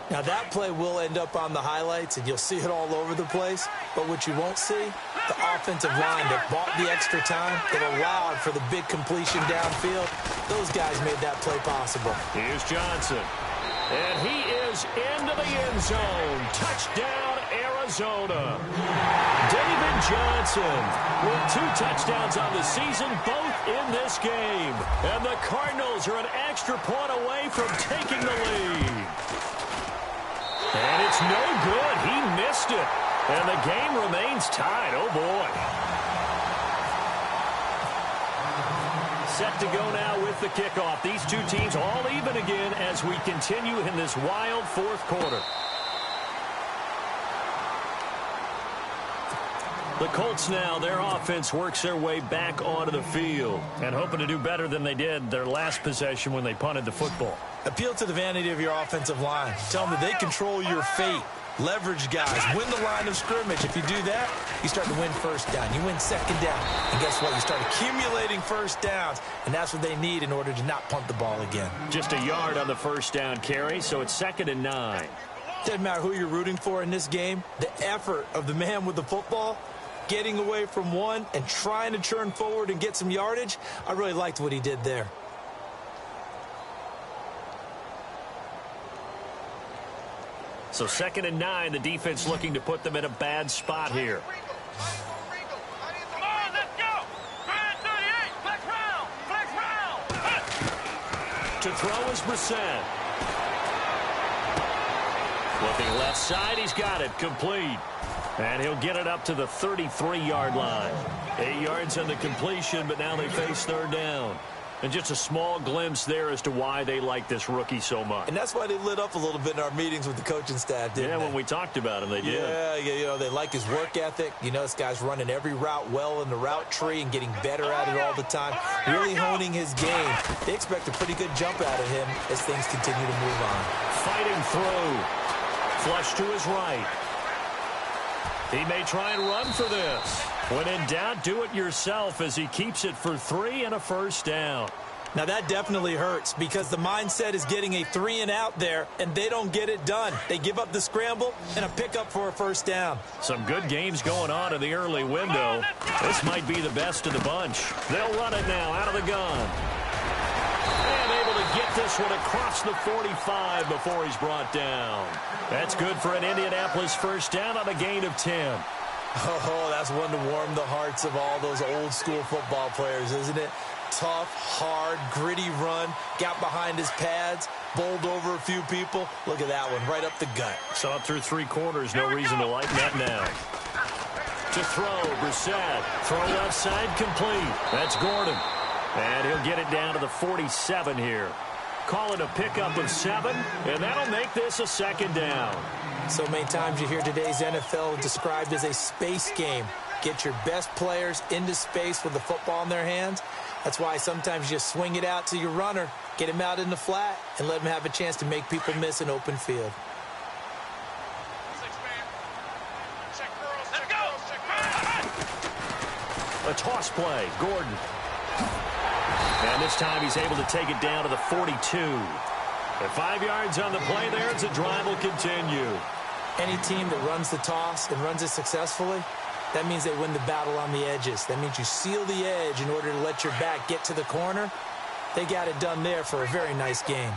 Now, that play will end up on the highlights, and you'll see it all over the place. But what you won't see, the offensive line that bought the extra time, that allowed for the big completion downfield, those guys made that play possible.
Here's Johnson. And he is into the end zone. Touchdown, Arizona. David Johnson with 2 touchdowns on the season, both in this game. And the Cardinals are an extra point away from taking the lead. And it's no good. He missed it. And the game remains tied. Oh, boy. Set to go now with the kickoff. These two teams all even again as we continue in this wild 4th quarter. The Colts now, their offense works their way back onto the field and hoping to do better than they did their last possession when they punted the football.
Appeal to the vanity of your offensive line. Tell them that they control your fate. Leverage guys. Win the line of scrimmage. If you do that, you start to win first down. You win 2nd down. And guess what? You start accumulating first downs. And that's what they need in order to not punt the ball again.
Just a yard on the 1st down carry, so it's 2nd and 9.
Doesn't matter who you're rooting for in this game. The effort of the man with the football, getting away from one and trying to churn forward and get some yardage, I really liked what he did there.
So 2nd and 9, the defense looking to put them in a bad spot here.
Come on, let's go. 38, flex round.
To throw is Brissett. Looking left side, he's got it, complete. And he'll get it up to the 33-yard line. 8 yards on the completion, but now they face 3rd down. And just a small glimpse there as to why they like this rookie so much.
And that's why they lit up a little bit in our meetings with the coaching staff, didn't they?
Yeah, when we talked about him, they did.
Yeah, you know, they like his work ethic. You know, this guy's running every route well in the route tree and getting better at it all the time, really honing his game. They expect a pretty good jump out of him as things continue to move on.
Fighting through. Flush to his right. He may try and run for this. When in doubt, do it yourself as he keeps it for 3 and a first down.
Now, that definitely hurts because the mindset is getting a 3 and out there, and they don't get it done. They give up the scramble and a pickup for a first down.
Some good games going on in the early window. This might be the best of the bunch. They'll run it now out of the gun. And able to get this one across the 45 before he's brought down. That's good for an Indianapolis first down on a gain of 10.
Oh, that's one to warm the hearts of all those old school football players, isn't it? Tough, hard, gritty run, got behind his pads, bowled over a few people. Look at that one, right up the gut.
Saw it through 3 quarters, no reason to lighten up now. To throw, Brissett. Throw left side, complete. That's Gordon. And he'll get it down to the 47 here. Call it a pickup of 7, and that'll make this a 2nd down.
So many times you hear today's NFL described as a space game. Get your best players into space with the football in their hands. That's why sometimes you just swing it out to your runner, get him out in the flat, and let him have a chance to make people miss an open field.
A toss play, Gordon. And this time he's able to take it down to the 42. At 5 yards on the play there, as the drive will continue.
Any team that runs the toss and runs it successfully, that means they win the battle on the edges. That means you seal the edge in order to let your back get to the corner. They got it done there for a very nice game.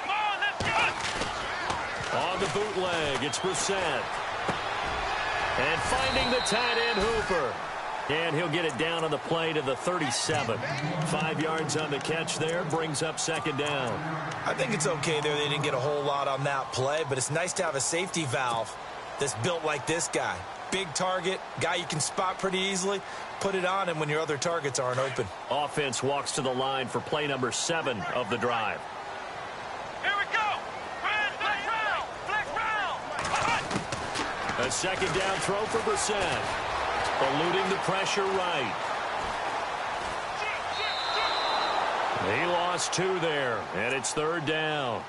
Come on, let's go!
On the bootleg, it's Brissett. And finding the tight end, Hooper. And he'll get it down on the play to the 37. 5 yards on the catch there, brings up 2nd down.
I think it's okay there. They didn't get a whole lot on that play, but it's nice to have a safety valve that's built like this guy. Big target, guy you can spot pretty easily. Put it on him when your other targets aren't open.
Offense walks to the line for play number 7 of the drive.
Here we go! Flex round! Flex round!
A 2nd down throw for Brissett. Eluding the pressure right. He lost 2 there, and it's 3rd down.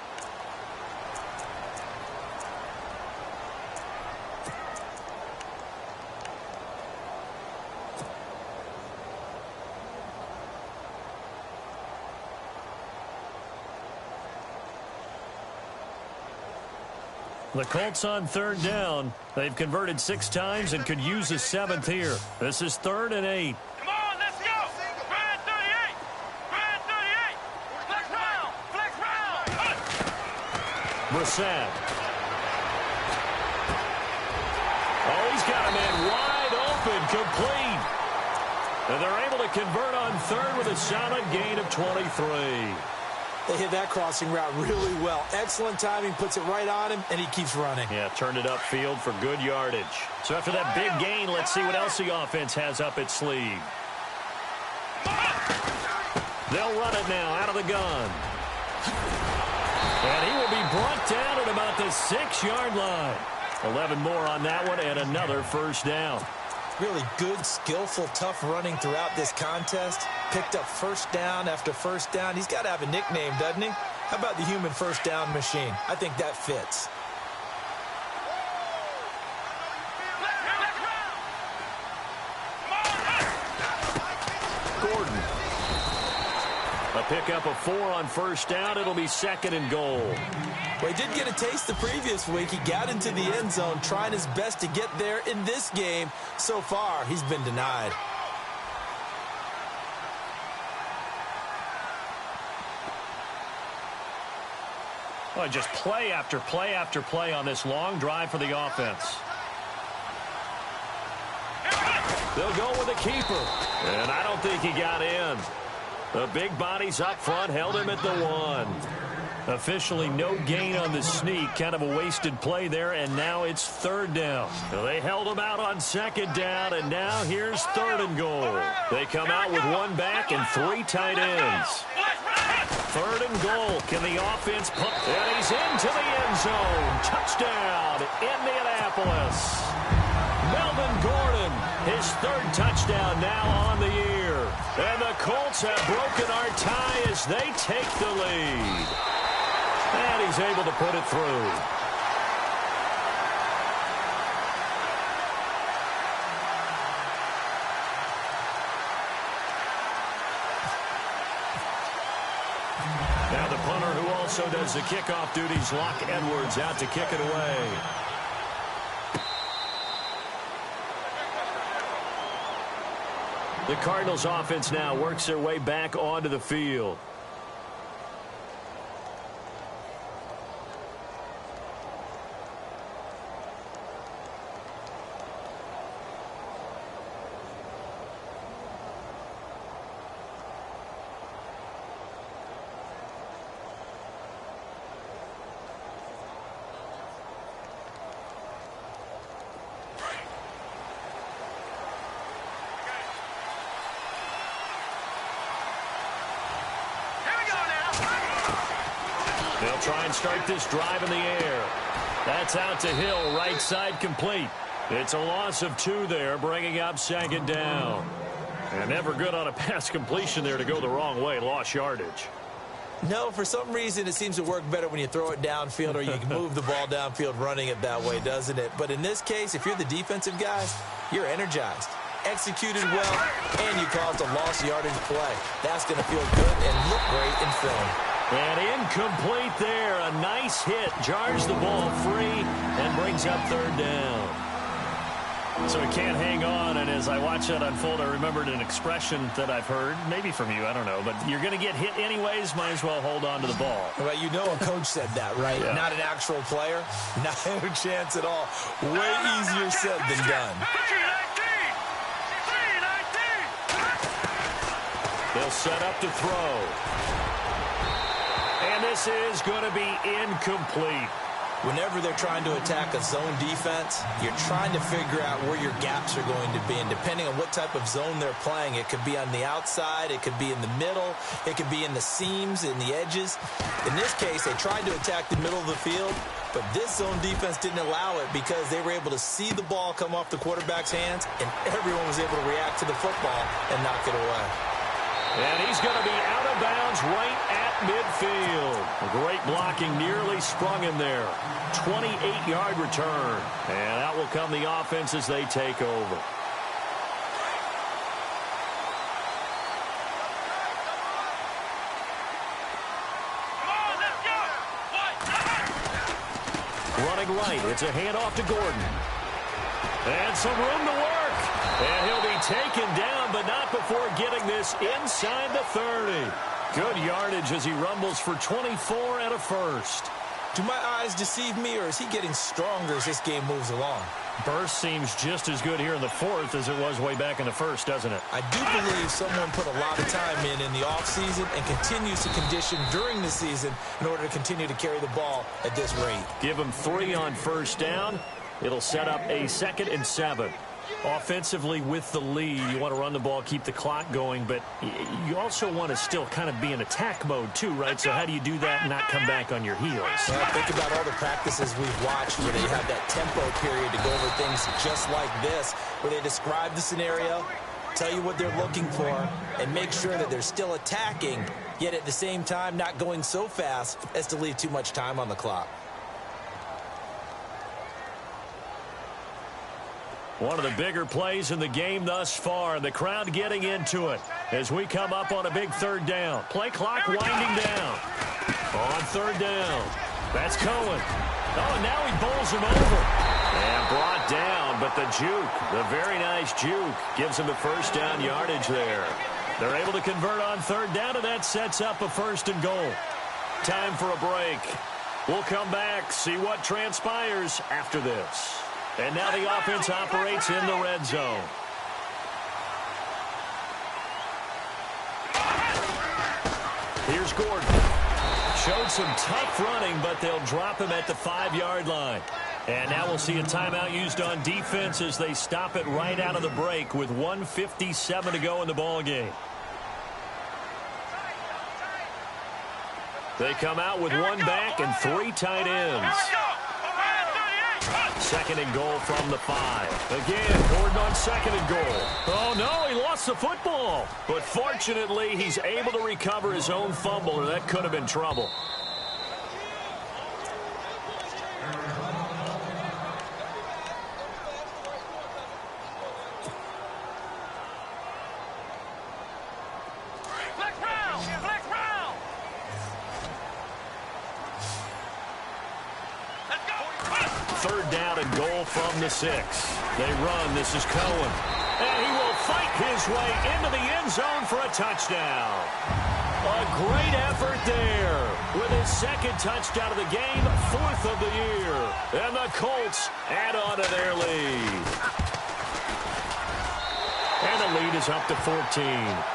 The Colts on 3rd down. They've converted 6 times and could use a 7th here. This is 3rd and 8.
Come on, let's go! Grand 38! Grand 38! Flex round! Flex round!
Brissett. Oh, he's got a man wide open, complete. And they're able to convert on 3rd with a solid gain of 23.
They hit that crossing route really well. Excellent timing, puts it right on him, and he keeps running.
Yeah, turned it upfield for good yardage. So after that big gain, let's see what else the offense has up its sleeve. They'll run it now out of the gun. And he will be brought down at about the 6-yard line. 11 more on that one and another 1st down.
Really good, skillful, tough running throughout this contest. Picked up 1st down after 1st down. He's got to have a nickname, doesn't he? How about the human 1st down machine? I think that fits.
Gordon. A pickup of 4 on 1st down. It'll be 2nd and goal.
Well, he did get a taste the previous week. He got into the end zone, trying his best to get there in this game. So far, he's been denied.
Well, just play after play after play on this long drive for the offense. They'll go with the keeper. And I don't think he got in. The big bodies up front held him at the 1. Officially no gain on the sneak. Kind of a wasted play there, and now it's 3rd down. They held him out on 2nd down, and now here's 3rd and goal. They come out with 1 back and 3 tight ends. 3rd and goal. Can the offense put? And he's into the end zone. Touchdown, Indianapolis. Melvin Gordon, his 3rd touchdown now on the year. And the Colts have broken our tie as they take the lead. And he's able to put it through. Now the punter who also does the kickoff duties, Locke Edwards, out to kick it away. The Cardinals offense now works their way back onto the field. try and start this drive in the air. That's out to Hill, right side complete. It's a loss of 2 there, bringing up 2nd down. And never good on a pass completion there to go the wrong way. Lost yardage.
No, for some reason it seems to work better when you throw it downfield or you can move the ball downfield running it that way, doesn't it? But in this case, if you're the defensive guys, you're energized, executed well, and you caused a lost yardage play. That's going to feel good and look great in film.
And incomplete there. A nice hit. Jars the ball free and brings up 3rd down. So he can't hang on, and as I watch that unfold, I remembered an expression that I've heard, maybe from you, I don't know, but you're going to get hit anyways, might as well hold on to the ball.
Well, you know a coach said that, right?
Yeah.
Not an actual player. Not a chance at all. Way easier said than done.
They'll set up to throw. And this is going to be incomplete.
Whenever they're trying to attack a zone defense, you're trying to figure out where your gaps are going to be. And depending on what type of zone they're playing, it could be on the outside, it could be in the middle, it could be in the seams, in the edges. In this case, they tried to attack the middle of the field, but this zone defense didn't allow it because they were able to see the ball come off the quarterback's hands, and everyone was able to react to the football and knock it away.
And he's going to be out of bounds right at midfield. A great blocking nearly sprung him there. 28-yard return. And out will come the offense as they take over. Running right. It's a handoff to Gordon. And some room to work. And he'll be taken down, but not before getting this inside the 30. Good yardage as he rumbles for 24 and a first.
Do my eyes deceive me, or is he getting stronger as this game moves along?
Burst seems just as good here in the 4th as it was way back in the 1st, doesn't it?
I do believe someone put a lot of time in the offseason and continues to condition during the season in order to continue to carry the ball at this rate.
Give him 3 on 1st down. It'll set up a 2nd and 7. Offensively with the lead, you want to run the ball, keep the clock going, but you also want to still kind of be in attack mode too, right? So how do you do that and not come back on your heels?
Well, think about all the practices we've watched where they have that tempo period to go over things just like this, where they describe the scenario, tell you what they're looking for, and make sure that they're still attacking, yet at the same time not going so fast as to leave too much time on the clock.
One of the bigger plays in the game thus far. The crowd getting into it as we come up on a big 3rd down. Play clock winding down. On 3rd down. That's Cohen. Oh, and now he bowls him over. And brought down, but the juke, the very nice juke, gives him a 1st down yardage there. They're able to convert on 3rd down, and that sets up a 1st and goal. Time for a break. We'll come back, see what transpires after this. And now the offense operates in the red zone. Here's Gordon. Showed some tough running, but they'll drop him at the 5-yard line. And now we'll see a timeout used on defense as they stop it right out of the break with 1:57 to go in the ball game. They come out with 1 back and 3 tight ends. 2nd and goal from the 5. Again, Gordon on 2nd and goal. Oh, no, he lost the football. But fortunately, he's able to recover his own fumble, or that could have been trouble. From the 6. They run. This is Cohen. And he will fight his way into the end zone for a touchdown. A great effort there with his 2nd touchdown of the game, 4th of the year. And the Colts add on to their lead. And the lead is up to 14.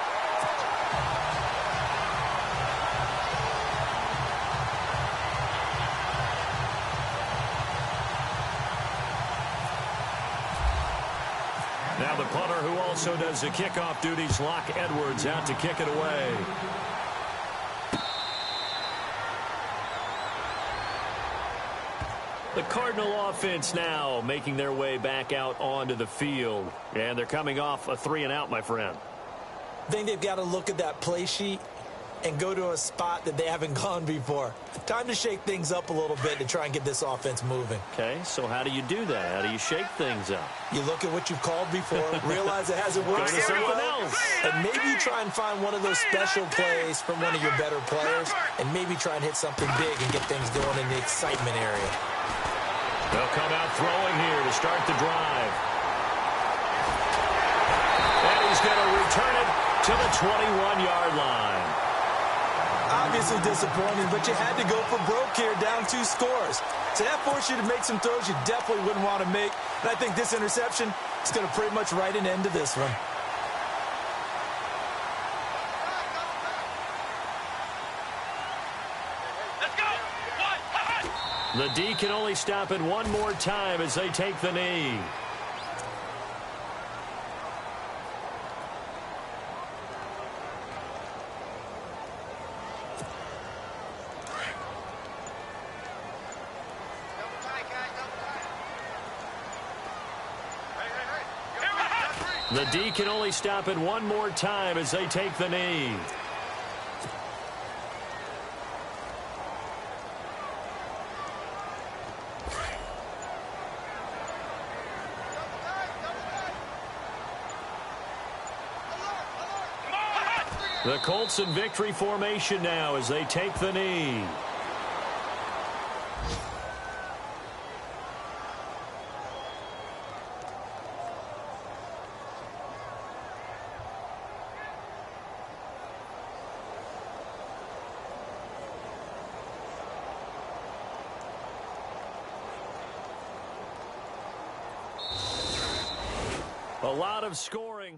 Now the punter, who also does the kickoff duties, Locke Edwards, out to kick it away. The Cardinal offense now making their way back out onto the field. And they're coming off a 3-and-out, my friend.
I think they've got to look at that play sheet and go to a spot that they haven't gone before. Time to shake things up a little bit to try and get this offense moving.
Okay, so how do you do that? How do you shake things up?
You look at what you've called before, realize it hasn't worked
Go to
very
something
well,
else.
and maybe you try and find one of those special plays from one of your better players, and maybe try and hit something big and get things going in the excitement area.
They'll come out throwing here to start the drive. And he's going to return it to the 21-yard line.
Obviously disappointing, but you had to go for broke here, down 2 scores. So that forced you to make some throws you definitely wouldn't want to make. And I think this interception is going to pretty much write an end to this one.
Let's go. One.
The D can only stop it one more time as they take the knee. The D can only stop it one more time as they take the knee. The Colts in victory formation now as they take the knee. A lot of scoring.